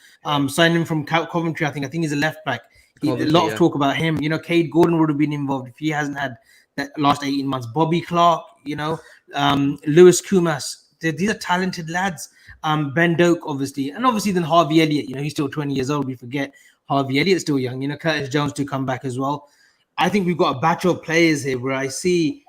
S1: Signed him from Coventry. I think he's a left back. A lot of talk about him. Cade Gordon would have been involved if he hasn't had that last 18 months. Bobby Clark, Lewis Kumas. These are talented lads. Ben Doak, obviously. And obviously then Harvey Elliott. He's still 20 years old. We forget Harvey Elliott's still young. Curtis Jones to come back as well. I think we've got a batch of players here where I see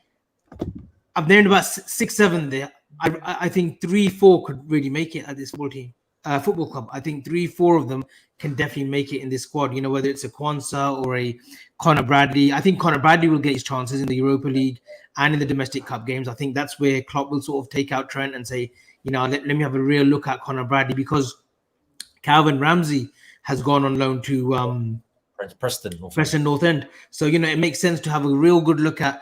S1: I've named about 6, 7 there. I think 3, 4 could really make it at this full team. football club. I think 3-4 of them can definitely make it in this squad. Whether it's a Kwanzaa or a Connor Bradley. I think Connor Bradley will get his chances in the Europa League and in the domestic cup games. I think that's where Klopp will sort of take out Trent and say, let me have a real look at Connor Bradley, because Calvin Ramsey has gone on loan to
S3: Preston.
S1: Preston North End. So, it makes sense to have a real good look at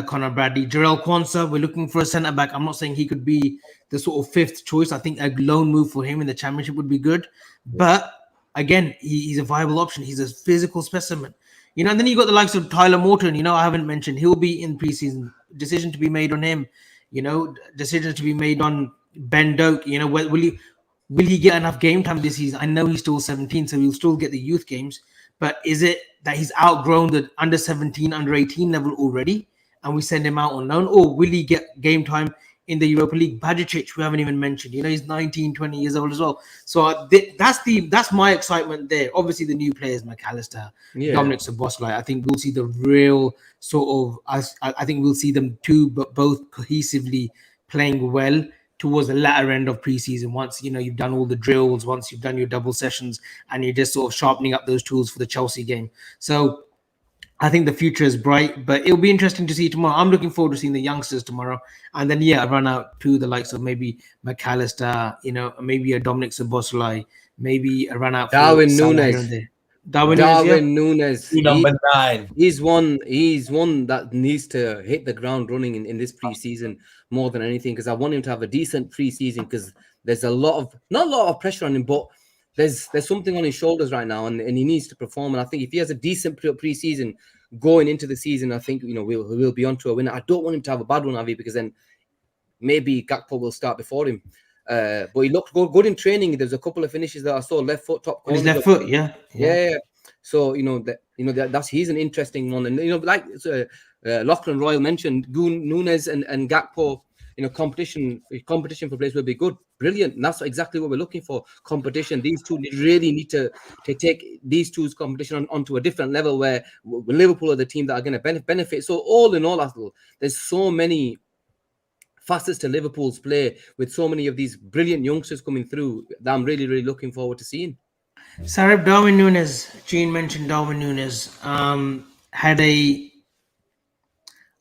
S1: Connor Bradley. Jarell Quansah, we're looking for a centre back. I'm not saying he could be the sort of fifth choice. I think a loan move for him in the Championship would be good. But again, he's a viable option. He's a physical specimen. And then you got the likes of Tyler Morton. I haven't mentioned. He'll be in preseason. Decision to be made on him. Decisions to be made on Ben Doak. Will he get enough game time this season? I know he's still 17, so he'll still get the youth games. But is it that he's outgrown the under 17, under 18 level already, and we send him out on loan? Or will he get game time in the Europa League? Bajicic, we haven't even mentioned. He's 19, 20 years old as well. So that's my excitement there. Obviously, the new players, McAllister, Dominic Szoboszlai. I think we'll see the real sort of. I think we'll see them two, but both cohesively playing well towards the latter end of preseason, once you've done all the drills, once you've done your double sessions, and you're just sort of sharpening up those tools for the Chelsea game. So I think the future is bright, but it'll be interesting to see tomorrow. I'm looking forward to seeing the youngsters tomorrow, and then run out to the likes of maybe McAllister, maybe a Dominic Szoboszlai, maybe a run out for
S2: Darwin Núñez.
S1: Darwin
S2: Núñez,
S3: number 9.
S2: He's one that needs to hit the ground running in this preseason more than anything, because I want him to have a decent preseason, because there's not a lot of pressure on him, but there's something on his shoulders right now, and he needs to perform. And I think if he has a decent preseason going into the season, I think we'll be onto a winner. I don't want him to have a bad one, Avi, because then maybe Gakpo will start before him. But he looked good in training. There's a couple of finishes that I saw, left foot, top corner.
S1: His left foot, yeah.
S2: So he's an interesting one, and like Lachlan Royal mentioned, Núñez and Gakpo. Competition for players will be good, brilliant. And that's exactly what we're looking for. Competition. These two really need to take these two's competition onto a different level, where Liverpool are the team that are going to benefit. So all in all, there's so many facets to Liverpool's play, with so many of these brilliant youngsters coming through, that I'm really, really looking forward to seeing.
S1: Sarab, Darwin Núñez, Gene mentioned Darwin Núñez,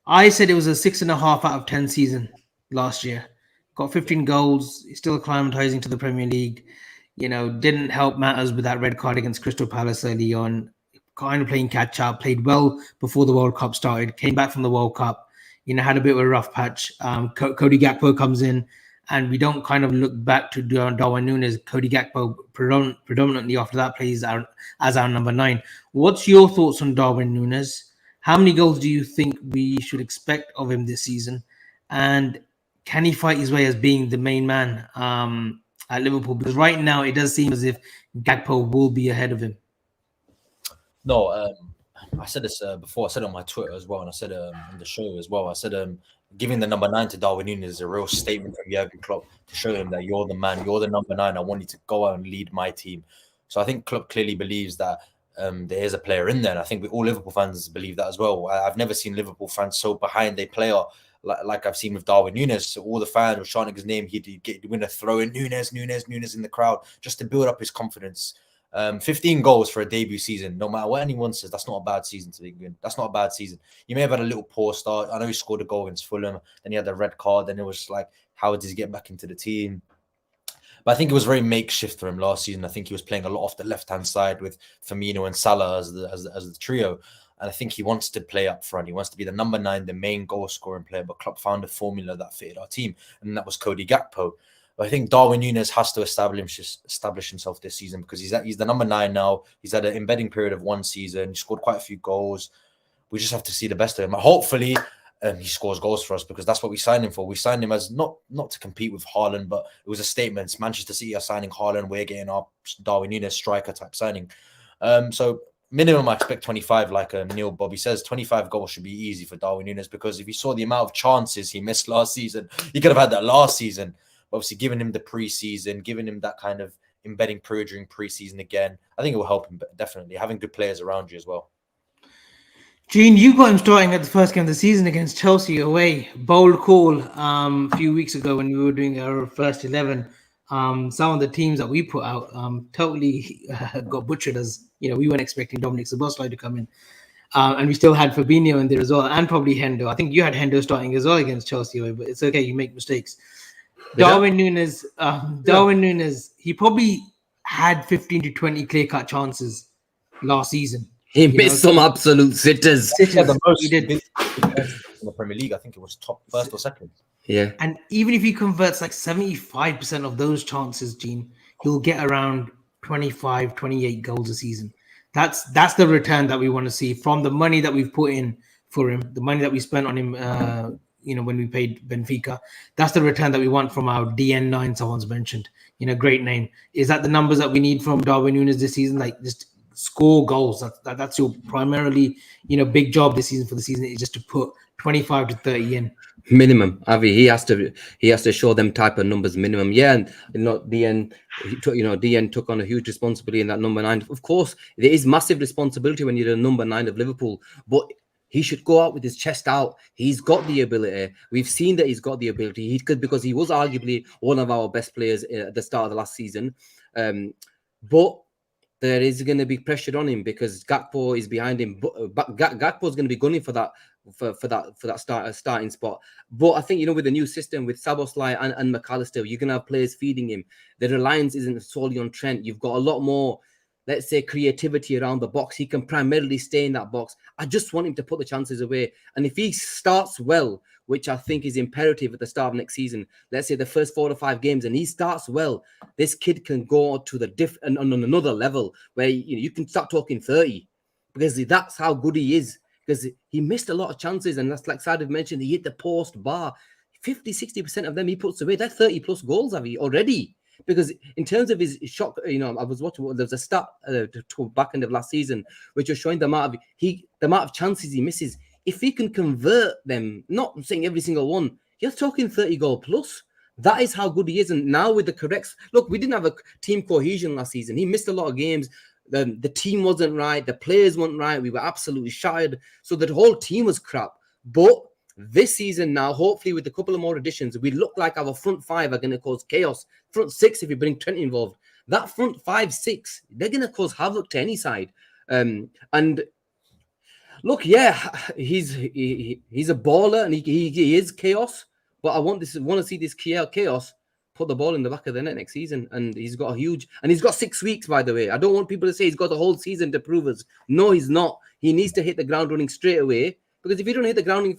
S1: I said it was a 6.5 out of 10 season last year. Got 15 goals, he's still acclimatizing to the Premier League. Didn't help matters with that red card against Crystal Palace early on. Kind of playing catch up, played well before the World Cup started, came back from the World Cup, had a bit of a rough patch. Cody Gakpo comes in, and we don't kind of look back to Darwin Núñez. Cody Gakpo predominantly after that plays as our number 9. What's your thoughts on Darwin Núñez? How many goals do you think we should expect of him this season? And can he fight his way as being the main man at Liverpool? Because right now it does seem as if Gakpo will be ahead of him.
S3: No, I said this before. I said it on my Twitter as well, and I said on the show as well. I said giving the number 9 to Darwin Núñez is a real statement from Jurgen Klopp to show him that you're the man, you're the number 9. I want you to go out and lead my team. So I think Klopp clearly believes that there is a player in there, and I think all Liverpool fans believe that as well. I've never seen Liverpool fans so behind their player like I've seen with Darwin Núñez. So all the fans were chanting his name. He'd win a throw in Núñez in the crowd just to build up his confidence. 15 goals for a debut season. No matter what anyone says, that's not a bad season to begin. That's not a bad season. You may have had a little poor start. I know he scored a goal against Fulham. Then he had the red card. Then it was like, how did he get back into the team? But I think it was very makeshift for him last season. I think he was playing a lot off the left-hand side with Firmino and Salah as the trio. And I think he wants to play up front. He wants to be the number 9, the main goal-scoring player. But Klopp found a formula that fitted our team, and that was Cody Gakpo. But I think Darwin Núñez has to establish himself this season, because he's the number 9 now. He's had an embedding period of 1 season. He scored quite a few goals. We just have to see the best of him. Hopefully, he scores goals for us, because that's what we signed him for. We signed him as not to compete with Haaland, but it was a statement. It's Manchester City are signing Haaland. We're getting our Darwin Núñez striker type signing. So minimum, I expect 25, like Neil Bobby says. 25 goals should be easy for Darwin Núñez, because if you saw the amount of chances he missed last season, he could have had that last season. Obviously, giving him the preseason, giving him that kind of embedding period during preseason again, I think it will help him definitely, having good players around you as well.
S1: Gene, you got him starting at the first game of the season against Chelsea away. Bold call a few weeks ago when we were doing our first 11. some of the teams that we put out totally got butchered. As you know, we weren't expecting Dominic Szoboszlai to come in, and we still had Fabinho in there as well, and probably Hendo. I think you had Hendo starting as well against Chelsea, but it's okay. You make mistakes. Darwin Núñez, he probably had 15 to 20 clear-cut chances last season.
S2: He missed some absolute sitters.
S3: He had the most
S1: He did.
S3: big chances in the Premier League. I think it was top first or second.
S2: Yeah.
S1: And even if he converts like 75% of those chances, Gene, he'll get around 25, 28 goals a season. That's the return that we want to see from the money that we've put in for him, the money that we spent on him, when we paid Benfica. That's the return that we want from our DN9, someone's mentioned. Great name. Is that the numbers that we need from Darwin Núñez this season? Like, just score goals. That's your primarily, big job this season for the season, is just to put 25 to 30 in.
S2: Minimum, Avi. He has to show them type of numbers minimum. Yeah, and DN took on a huge responsibility in that number 9. Of course, there is massive responsibility when you're the number 9 of Liverpool, but he should go out with his chest out. He's got the ability. We've seen that he's got the ability. He could, because he was arguably one of our best players at the start of the last season. But there is going to be pressure on him because Gakpo is behind him. But Gakpo is going to be gunning for that starting spot. But I think, with the new system with Szoboszlai and McAllister, you're going to have players feeding him. The reliance isn't solely on Trent. You've got a lot more, let's say, creativity around the box. He can primarily stay in that box. I just want him to put the chances away. And if he starts well, which I think is imperative at the start of next season, let's say the first 4 to 5 games, and he starts well, this kid can go to the on another level where you can start talking 30, because that's how good he is. Because he missed a lot of chances, and that's like Sadif mentioned, he hit the post bar. 50-60% of them he puts away. That's 30 plus goals, have he already? Because in terms of his shot, I was watching. There was a stat to back end of last season which was showing the amount of chances he misses. If he can convert them, not saying every single one, you're talking 30 goal plus. That is how good he is. And now with the correct look, we didn't have a team cohesion last season. He missed a lot of games. The team wasn't right. The players weren't right. We were absolutely shattered. So the whole team was crap. But this season now, hopefully with a couple of more additions, we look like our front 5 are going to cause chaos. Front 6, if you bring Trent involved, that front 5, 6, they're going to cause havoc to any side. And look, yeah, he's a baller and he is chaos. But I want to see this chaos put the ball in the back of the net next season. And he's got he's got 6 weeks, by the way. I don't want people to say he's got the whole season to prove us. No, he's not. He needs to hit the ground running straight away. Because if you don't hit the ground running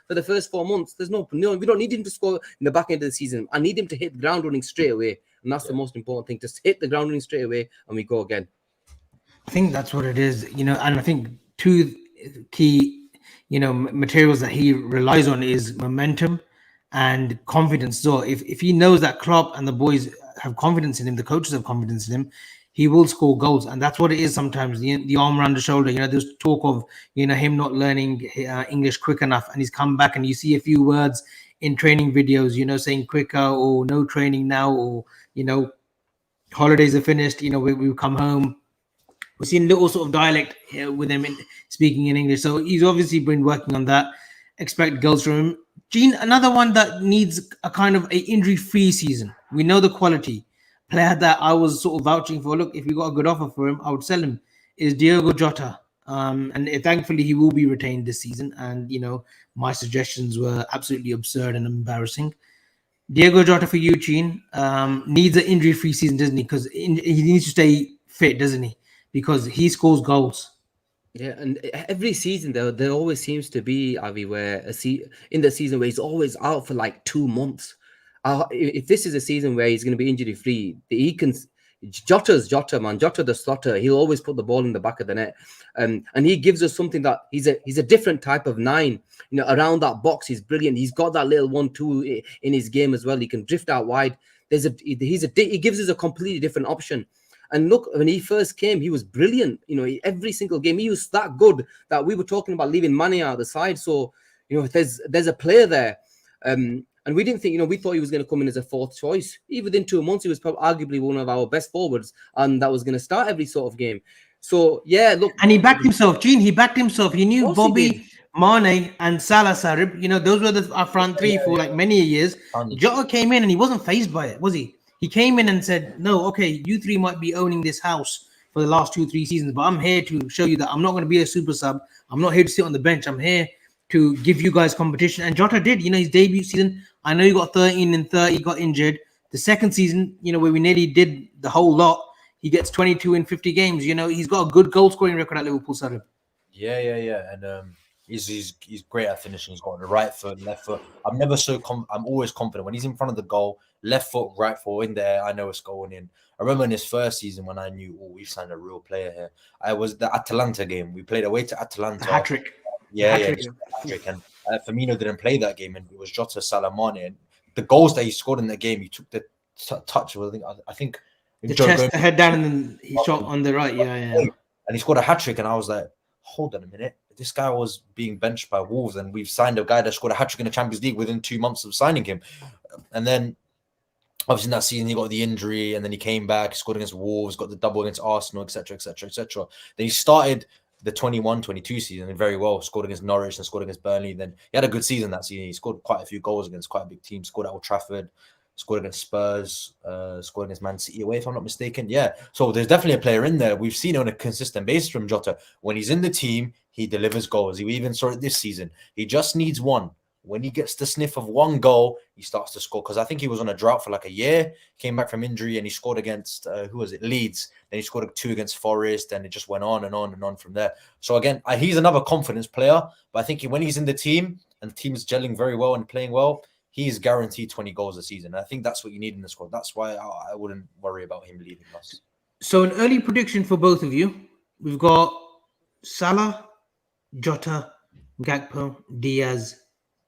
S2: for the first 4 months, we don't need him to score in the back end of the season. I need him to hit the ground running straight away. And that's the most important thing. Just hit the ground running straight away and we go again.
S1: I think that's what it is, and I think 2 key, materials that he relies on is momentum and confidence. So if he knows that Klopp and the boys have confidence in him, the coaches have confidence in him, he will score goals. And that's what it is sometimes, the arm around the shoulder. There's talk of, him not learning English quick enough. And he's come back and you see a few words in training videos, saying quicker or no training now, or, holidays are finished, we come home. We've seen little sort of dialect here with him speaking in English. So he's obviously been working on that. Expect goals from him. Gene, another one that needs a kind of a injury-free season. We know the quality. Player that I was sort of vouching for, look, if you got a good offer for him, I would sell him, is Diogo Jota. And thankfully, he will be retained this season. And, my suggestions were absolutely absurd and embarrassing. Diogo Jota for you, Gene, needs an injury-free season, doesn't he? Because he needs to stay fit, doesn't he? Because he scores goals.
S2: Yeah, and every season there always seems to be, Avi, where in the season where he's always out for like 2 months. If this is a season where he's going to be injury free, he can. Jota's Jota, man. Jota the slaughter. He'll always put the ball in the back of the net, and he gives us something that he's a different type of 9. Around that box, he's brilliant. He's got that little 1-2 in his game as well. He can drift out wide. He gives us a completely different option. And look, when he first came, he was brilliant. Every single game he was that good that we were talking about leaving Mane out of the side. So there's a player there. And we didn't think, we thought he was going to come in as a 4th choice. Even within 2 months, he was probably arguably one of our best forwards, and that was going to start every sort of game. So, yeah, look.
S1: And he backed himself, Gene. He backed himself. He knew Bobby, Mane, and Salah Sarib. Those were our front 3 for like many years. Jota came in and he wasn't fazed by it, was he? He came in and said, "No, okay, you three might be owning this house for the last 2-3 seasons, but I'm here to show you that I'm not going to be a super sub. I'm not here to sit on the bench. I'm here to give you guys competition." And Jota did. His debut season. I know he got 13 and 30, got injured. The second season, where we nearly did the whole lot, he gets 22 in 50 games. He's got a good goal scoring record at Liverpool, Sarim.
S3: Yeah. And he's great at finishing. He's got the right foot, left foot. I'm never so I'm always confident when he's in front of the goal, left foot, right foot in there. I know it's going in. I remember in his first season when I knew, we've signed a real player here. I was the Atalanta game. We played away to Atalanta.
S1: Hat trick.
S3: Yeah. Hat-trick. And Firmino didn't play that game, and it was Jota, Salah, Mane. And the goals that he scored in that game, he took the touch. I think
S1: the chest, the head down, and then he shot on the right. Yeah.
S3: And he scored a hat trick, and I was like, hold on a minute. This guy was being benched by Wolves, and we've signed a guy that scored a hat trick in the Champions League within 2 months of signing him. And then, obviously, in that season, he got the injury, and then he came back, scored against Wolves, got the double against Arsenal, etc. Then he started the 21-22 season very well, scored against Norwich and scored against Burnley. Then he had a good season that season. He scored quite a few goals against quite a big team, scored at Old Trafford, scored against Spurs, scored against Man City away, if I'm not mistaken. Yeah, so there's definitely a player in there. We've seen it on a consistent basis from Jota. When he's in the team, he delivers goals. We even saw it this season. He just needs one. When he gets the sniff of one goal, he starts to score. Because I think he was on a drought for like a year, came back from injury, and he scored against, Leeds. Then he scored 2 against Forest, and it just went on and on and on from there. So again, he's another confidence player. But I think when he's in the team, and the team is gelling very well and playing well, he's guaranteed 20 goals a season. And I think that's what you need in the squad. That's why I wouldn't worry about him leaving us.
S1: So an early prediction for both of you. We've got Salah, Jota, Gakpo, Diaz,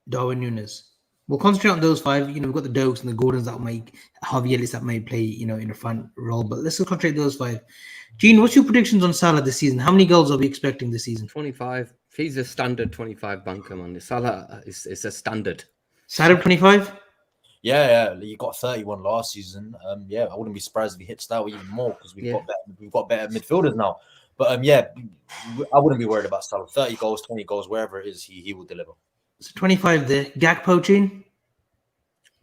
S1: Darwin Núñez. We'll concentrate on those 5. We've got the Dokes and the Gordons that might, Javi Ellis that may play, in the front role. But let's concentrate those 5. Gene, what's your predictions on Salah this season? How many goals are we expecting this season?
S2: 25. He's a standard 25 banker, man. Salah is a standard.
S1: Salah 25?
S3: Yeah. He got 31 last season. I wouldn't be surprised if he hits that or even more because we've got better midfielders now. But I wouldn't be worried about Salah. 30 goals, 20 goals, wherever it is, he will deliver.
S1: So 25 there. Gakpo, Gene?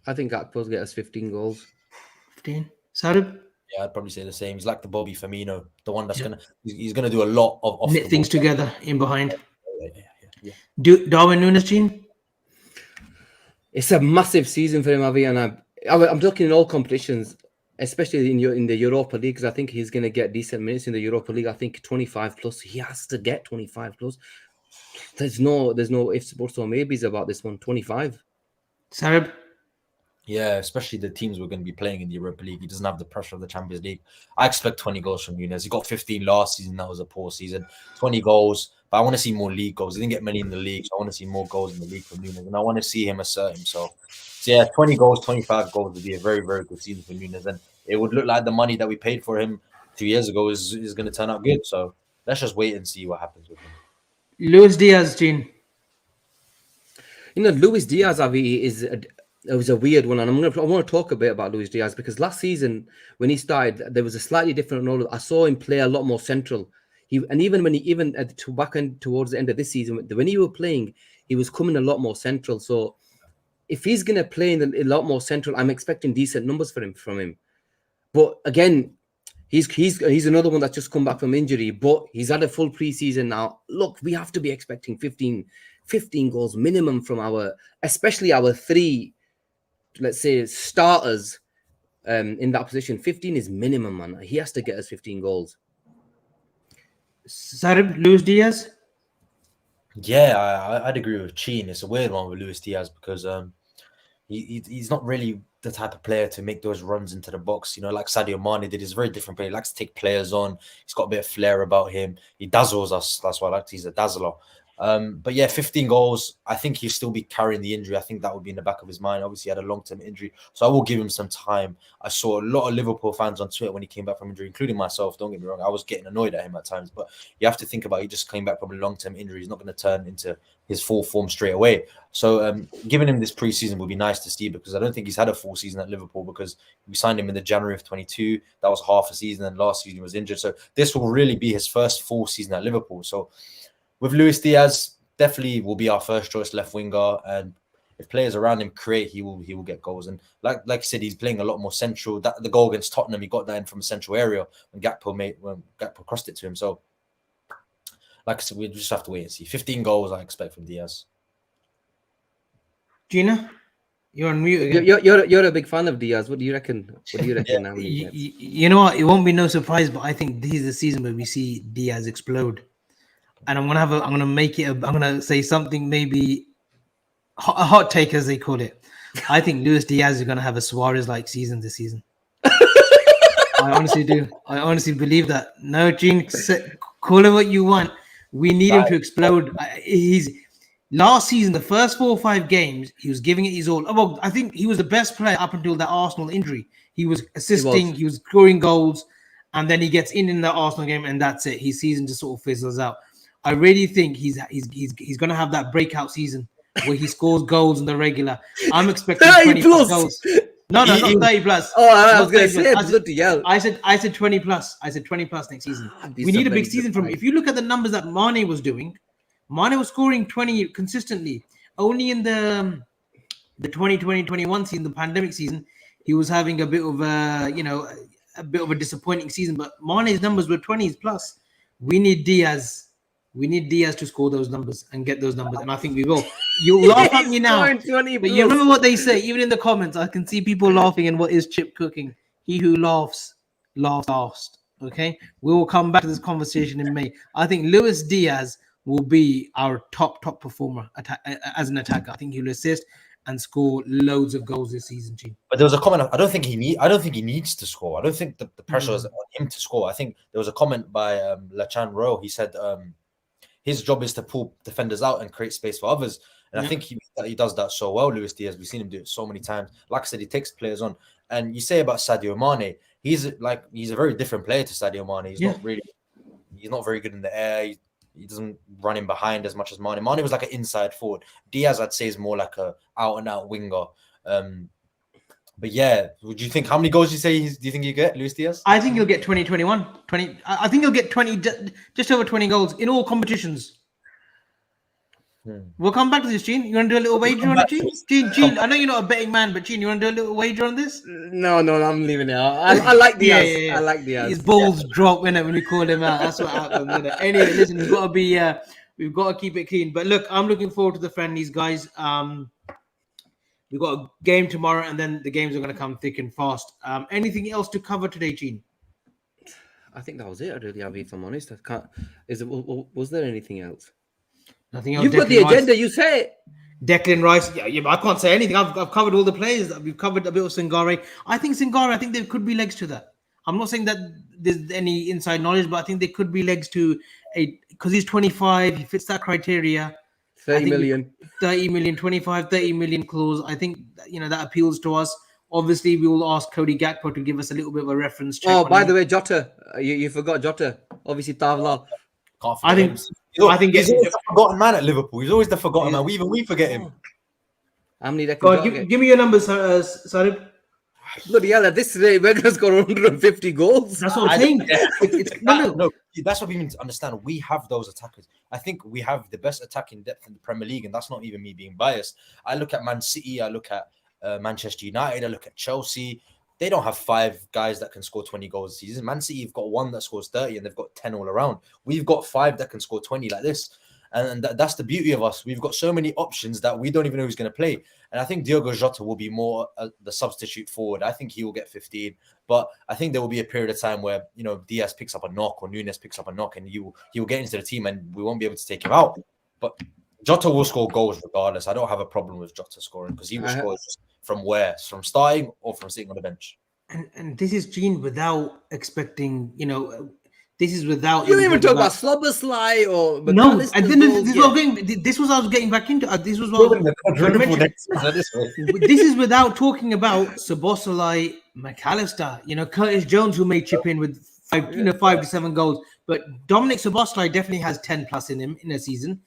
S2: I think Gakpo's get us 15 goals.
S1: 15. Sarab?
S3: Yeah, I'd probably say the same. He's like the Bobby Firmino, the one that's he's gonna do a lot of
S1: knit things together in behind.
S3: Yeah.
S1: Darwin Núñez, Gene?
S2: It's a massive season for him, Avi, and I'm looking in all competitions, especially in the Europa League, because I think he's going to get decent minutes in the Europa League. I think 25 plus. He has to get 25 plus. There's no ifs, buts, or maybes about this one. 25.
S1: Sarab?
S3: Yeah, especially the teams we're going to be playing in the Europa League. He doesn't have the pressure of the Champions League. I expect 20 goals from Núñez. He got 15 last season. That was a poor season. 20 goals. But I want to see more league goals. He didn't get many in the league, so I want to see more goals in the league from Núñez. And I want to see him assert himself. So yeah, 20 goals, 25 goals would be a very, very good season for Núñez. And it would look like the money that we paid for him 2 years ago is going to turn out good. So let's just wait and see what happens with him.
S1: Luis Diaz, Gene?
S2: Luis Diaz, Avi, it was a weird one, and I want to talk a bit about Luis Diaz because last season when he started, there was a slightly different role. I saw him play a lot more central. Towards the end of this season, when he was playing, he was coming a lot more central. So if he's gonna play a lot more central, I'm expecting decent numbers from him. But again, he's another one that's just come back from injury, but he's had a full preseason now. Look, we have to be expecting 15 goals minimum from especially our 3. Let's say starters in that position. 15 is minimum, man. He has to get us 15 goals.
S1: Sarab, Luis Diaz?
S3: Yeah, I'd agree with Cheen. It's a weird one with Luis Diaz because he's not really the type of player to make those runs into the box. Like Sadio Mane did. He's a very different player. He likes to take players on. He's got a bit of flair about him. He dazzles us. That's why I like. He's a dazzler. But yeah, 15 goals. I think he'll still be carrying the injury. I think that would be in the back of his mind. Obviously, he had a long-term injury, so I will give him some time. I saw a lot of Liverpool fans on Twitter when he came back from injury, including myself. Don't get me wrong, I was getting annoyed at him at times, but you have to think about he just came back from a long-term injury. He's not going to turn into his full form straight away. So giving him this preseason would be nice to see because I don't think he's had a full season at Liverpool because we signed him in the January of 22. That was half a season, and last season he was injured. So this will really be his first full season at Liverpool. So with Luis Diaz, definitely will be our first choice left winger, and if players around him create, he will get goals. And like you said, he's playing a lot more central. That the goal against Tottenham, he got that in from a central area when Gakpo crossed it to him. So, like I said, we just have to wait and see. 15 goals I expect from Diaz.
S1: Gina, you're on mute again.
S2: You're a big fan of Diaz. What do you reckon? How many he gets?
S1: You know what? It won't be no surprise, but I think this is the season where we see Diaz explode. And I'm gonna say something maybe a hot take, as they call it. I think Luis Diaz is gonna have a Suarez-like season this season. I honestly do. I honestly believe that. No, Gene, call it what you want. We need him to explode. He's last season, the first 4 or 5 games, he was giving it his all. Well, I think he was the best player up until that Arsenal injury. He was assisting, he was scoring goals, and then he gets in the Arsenal game, and that's it. His season just sort of fizzles out. I really think he's going to have that breakout season where he scores goals in the regular. I'm expecting 20 plus goals. No, not 30 plus.
S2: Oh, I was going to say,
S1: I said 20 plus. I said 20 plus next season. We need a big season from him. If you look at the numbers that Mane was doing, Mane was scoring 20 consistently. Only in the 2020-21 season, the pandemic season, he was having a bit of a disappointing season. But Mane's numbers were 20s plus. We need Diaz. We need Diaz to score those numbers and get those numbers, and I think we will. You'll laugh at me now, but you remember what they say. Even in the comments, I can see people laughing. And what is Chip cooking? He who laughs last. Okay, we will come back to this conversation in May. I think Luis Diaz will be our top performer as an attacker. I think he'll assist and score loads of goals this season, Gene.
S3: But there was a comment. I don't think he needs to score. I don't think that the pressure is on him to score. I think there was a comment by Lachan Rowe. He said his job is to pull defenders out and create space for others. And I think he does that so well, Luis Diaz. We've seen him do it so many times. Like I said, he takes players on. And you say about Sadio Mane, he's a very different player to Sadio Mane. He's not very good in the air. He doesn't run in behind as much as Mane. Mane was like an inside forward. Diaz, I'd say, is more like a out and out winger. But yeah, would you think, how many goals do you think you get, Luis Diaz?
S1: I think he'll get 20. I think he'll get 20, just over 20 goals in all competitions. We'll come back to this, Gene. You want to do a little wager on it, Gene? Gene, I know you're not a betting man, but Gene, you want to do a little wager on this?
S2: No, I'm leaving it out. I like Diaz. I like Diaz.
S1: His balls drop in it when we call him out. That's what happens. Anyway, listen, we've got to keep it clean. But look, I'm looking forward to the friendlies, guys. We've got a game tomorrow, and then the games are going to come thick and fast. Anything else to cover today, Gene?
S2: I think that was it, really, Avi, if I'm honest. Was there anything else?
S1: Nothing else.
S2: You've got the agenda, you say it.
S1: Declan Rice. Yeah, but I can't say anything. I've covered all the players. We've covered a bit of Singare. I think there could be legs to that. I'm not saying that there's any inside knowledge, but I think there could be legs to because he's 25. He fits that criteria.
S2: 30 million,
S1: 25, 30 million clause. I think that appeals to us. Obviously, we will ask Cody Gakpo to give us a little bit of a reference check.
S2: Oh, by the way, Jota, you forgot Jota. Obviously, Tavla.
S1: I think
S3: he's always the forgotten man at Liverpool. He's always the forgotten man. We forget him.
S2: How many?
S1: Give me your numbers, Sarib.
S2: Bloody hell! At this rate, we're going to score 150 goals.
S1: That's what I'm saying.
S3: No, that's what we need to understand. We have those attackers. I think we have the best attacking depth in the Premier League, and that's not even me being biased. I look at Man City. I look at Manchester United. I look at Chelsea. They don't have 5 guys that can score 20 goals a season. Man City have got 1 that scores 30, and they've got 10 all around. We've got 5 that can score 20 like this. And that's the beauty of us. We've got so many options that we don't even know who's going to play. And I think Diogo Jota will be more the substitute forward. I think he will get 15. But I think there will be a period of time where, Diaz picks up a knock or Nunes picks up a knock, and he will get into the team and we won't be able to take him out. But Jota will score goals regardless. I don't have a problem with Jota scoring because he will score from where? From starting or from sitting on the bench.
S1: And this is Gene without expecting, this is without.
S2: You don't even talk about Slobberslai or
S1: no. And then this was I was getting back into. This was what this is without talking about Szoboszlai, McAllister. Curtis Jones, who may chip in with 5 to 7 goals, but Dominic Szoboszlai definitely has 10 plus in him in a season,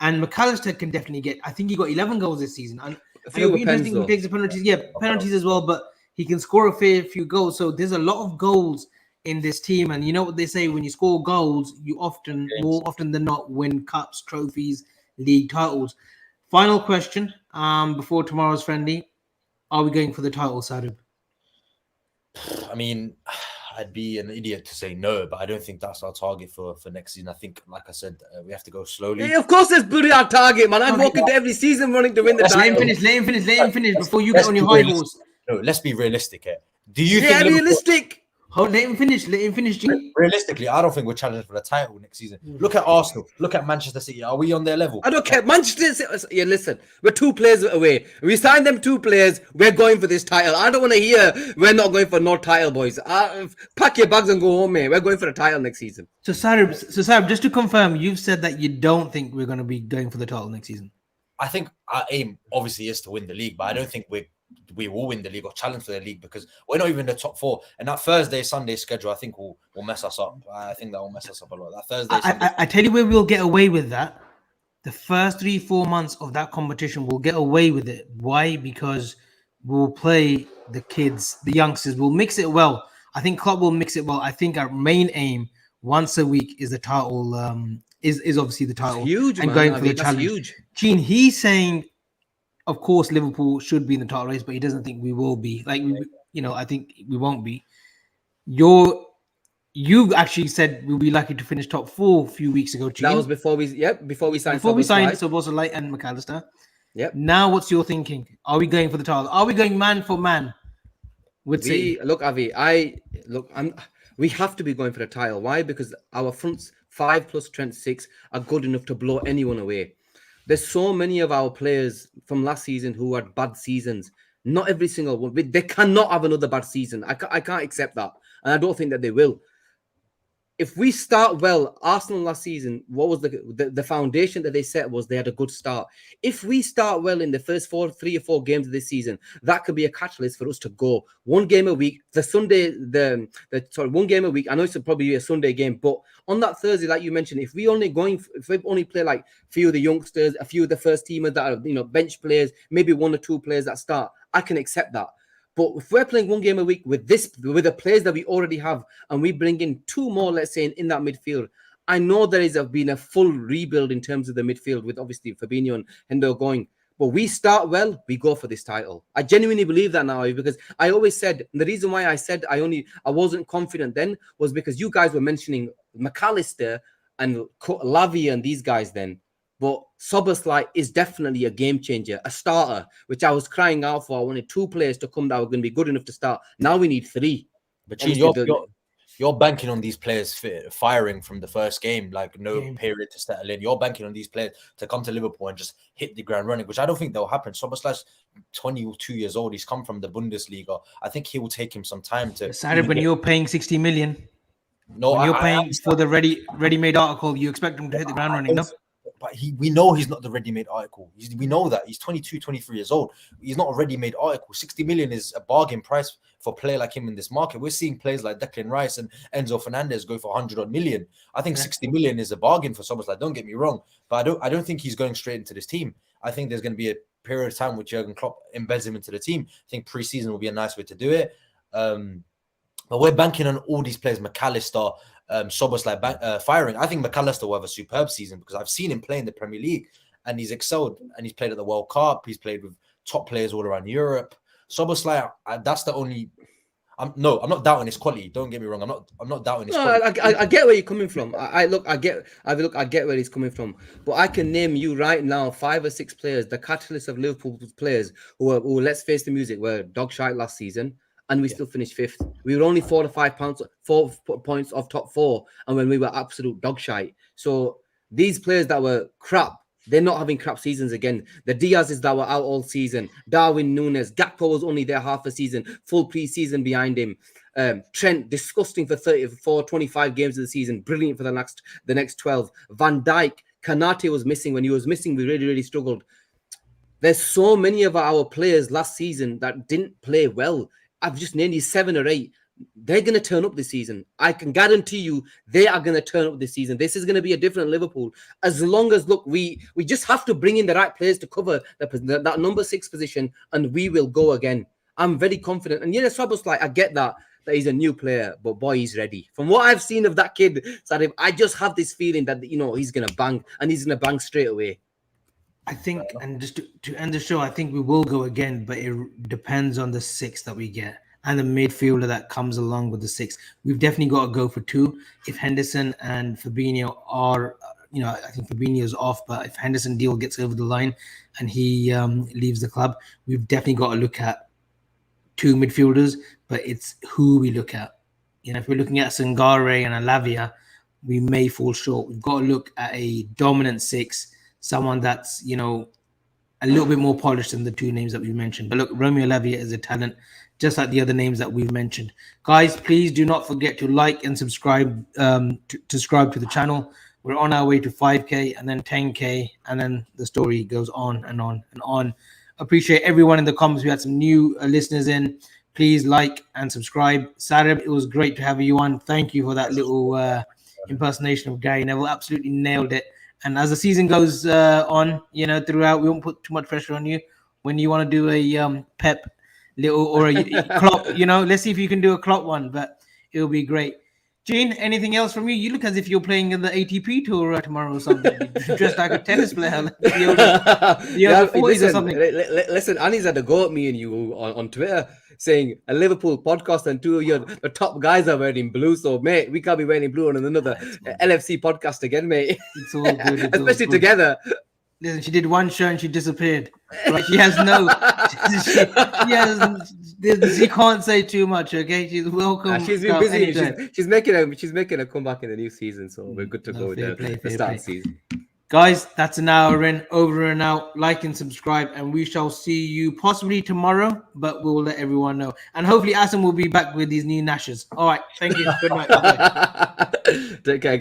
S1: and McAllister can definitely get. I think he got 11 goals this season, and it'll be interesting who takes the penalties. Yeah, penalties as well, but he can score a fair few goals. So there's a lot of goals in this team, and you know what they say: when you score goals, you more often than not win cups, trophies, league titles. Final question: before tomorrow's friendly. Are we going for the title, Sarib?
S3: I mean, I'd be an idiot to say no, but I don't think that's our target for next season. I think, like I said, we have to go slowly.
S2: Yeah, of course, there's pretty our target, man. I'm walking to every season running to win the
S1: Let him
S2: title.
S1: finish. Let him finish before you
S3: Let's
S1: get on your
S3: be
S1: high
S3: realistic.
S1: horse.
S3: No, let's be realistic here. Do you
S2: Yeah,
S3: think Liverpool,
S2: realistic.
S1: Hold, let him finish. Let him finish, G.
S3: realistically, I don't think we're challenging for the title next season. Look at Arsenal. Look at Manchester City. Are we on their level?
S2: I don't care. Manchester City. Yeah, listen, we're 2 players away. We signed them 2 players. We're going for this title. I don't want to hear we're not going for no title, boys. Pack your bags and go home, mate. We're going for the title next season.
S1: So Sarib, just to confirm, you've said that you don't think we're going to be going for the title next season.
S3: I think our aim obviously is to win the league, but I don't think we will win the league or challenge for the league because we're not even in the top 4. And that Thursday, Sunday schedule, I think will mess us up. I think that will mess us up a lot. That Thursday, Sunday.
S1: I tell you where we'll get away with that. The first 3-4 months of that competition, we'll get away with it. Why? Because we'll play the kids, the youngsters. We'll mix it well. I think Klopp will mix it well. I think our main aim once a week is the title. Is obviously the title.
S2: It's huge,
S1: and
S2: man.
S1: going
S2: I
S1: for
S2: mean,
S1: the
S2: that's
S1: challenge.
S2: huge.
S1: Gene, he's saying, of course, Liverpool should be in the title race, but he doesn't think we will be. I think we won't be. You actually said we'll be lucky to finish top 4 a few weeks ago, Gene.
S2: That was before we signed.
S1: Before we signed Szoboszlai and McAllister.
S2: Yep.
S1: Now, what's your thinking? Are we going for the title? Are we going man for man?
S2: Look, Avi. We have to be going for the title. Why? Because our fronts 5 plus Trent 6 are good enough to blow anyone away. There's so many of our players from last season who had bad seasons. Not every single one. They cannot have another bad season. I can't accept that, and I don't think that they will. If we start well, Arsenal last season, what was the foundation that they set was they had a good start. If we start well in the first 3 or 4 games of this season, that could be a catalyst for us to go 1 game a week. One game a week. I know it's probably a Sunday game, but on that Thursday, like you mentioned, if we only play like a few of the youngsters, a few of the first teamers that are bench players, maybe 1 or 2 players that start, I can accept that. But if we're playing 1 game a week with the players that we already have, and we bring in 2 more, let's say, in that midfield, I know there has been a full rebuild in terms of the midfield with obviously Fabinho and Hendo going. But we start well, we go for this title. I genuinely believe that now, because I always said, and the reason why I said I wasn't confident then was because you guys were mentioning McAllister and Lavia and these guys then. But Szoboszlai is definitely a game changer, a starter, which I was crying out for. I wanted 2 players to come that were going to be good enough to start. Now we need 3.
S3: But you're banking on these players firing from the first game, like period to settle in. You're banking on these players to come to Liverpool and just hit the ground running, which I don't think that'll happen. Szoboszlai's 22 years old. He's come from the Bundesliga. I think he will take him some time to.
S1: Decided when you're paying 60 million.
S3: No,
S1: when you're paying for the ready-made article, you expect him to hit the ground running, no?
S3: But we know he's not the ready-made article. We know that. He's 22, 23 years old. He's not a ready-made article. 60 million is a bargain price for a player like him in this market. We're seeing players like Declan Rice and Enzo Fernandez go for 100 million. I think 60 million is a bargain for Szoboszlai. Don't get me wrong. But I don't think he's going straight into this team. I think there's going to be a period of time which Jurgen Klopp embeds him into the team. I think pre-season will be a nice way to do it. But we're banking on all these players, McAllister, Szoboszlai firing. I think McAllister will have a superb season because I've seen him play in the Premier League and he's excelled, and he's played at the World Cup. He's played with top players all around Europe. Szoboszlai, that's the only. I'm not doubting his quality. Don't get me wrong. I'm not doubting his quality.
S2: I get where you're coming from. I get where he's coming from. But I can name you right now 5 or 6 players, the catalyst of Liverpool's players who let's face the music, were dog shite last season. And we still finished 5th. We were only 4 points off top 4, and when we were absolute dog shite. So these players that were crap, they're not having crap seasons again. The Diaz's that were out all season, Darwin Núñez, Gakpo was only there half a season, full pre-season behind him. Trent, disgusting for 25 games of the season, brilliant for the next 12. Van Dijk, Kanate was missing. When he was missing, we really, really struggled. There's so many of our players last season that didn't play well. I've just named you 7 or 8. They're going to turn up this season. I can guarantee you they are going to turn up this season. This is going to be a different Liverpool. As long as, look, we just have to bring in the right players to cover that number 6 position, and we will go again. I'm very confident. And Szoboszlai, I get that he's a new player, but boy, he's ready. From what I've seen of that kid, Sadim, I just have this feeling that, he's going to bang, and he's going to bang straight away.
S1: I think, and just to end the show, I think we will go again, but it depends on the six that we get and the midfielder that comes along with the six. We've definitely got to go for two. If Henderson and Fabinho are, I think Fabinho's off, but if Henderson deal gets over the line and he leaves the club, we've definitely got to look at two midfielders, but it's who we look at. If we're looking at Sangare and Alavia, we may fall short. We've got to look at a dominant six, someone that's, a little bit more polished than the two names that we've mentioned. But look, Romeo Lavia is a talent, just like the other names that we've mentioned. Guys, please do not forget to like and subscribe to the channel. We're on our way to 5K and then 10K, and then the story goes on and on and on. Appreciate everyone in the comments. We had some new listeners in. Please like and subscribe. Sarab, it was great to have you on. Thank you for that little impersonation of Gary Neville. Absolutely nailed it. And as the season goes on, throughout, we won't put too much pressure on you. When you want to do a Pep little or a Klopp, let's see if you can do a Klopp one, but it'll be great. Gene, anything else from you? You look as if you're playing in the ATP tour tomorrow or something. You're dressed like a tennis player, like the other 40s or something.
S2: Listen, Annie's had a go at me and you on Twitter saying a Liverpool podcast and two of the top guys are wearing blue. So, mate, we can't be wearing blue on another LFC podcast again, mate.
S1: It's all good.
S2: Especially together.
S1: Listen, she did one show and she disappeared. Right? She has no. She can't say too much. Okay, she's welcome.
S2: She's been busy. She's making a comeback in the new season, so we're good to go with the start season.
S1: Guys, that's an hour in, over and out. Like and subscribe, and we shall see you possibly tomorrow, but we'll let everyone know. And hopefully, Asim will be back with these new Nashes. All right, thank you. Good night.
S2: Take care, guys.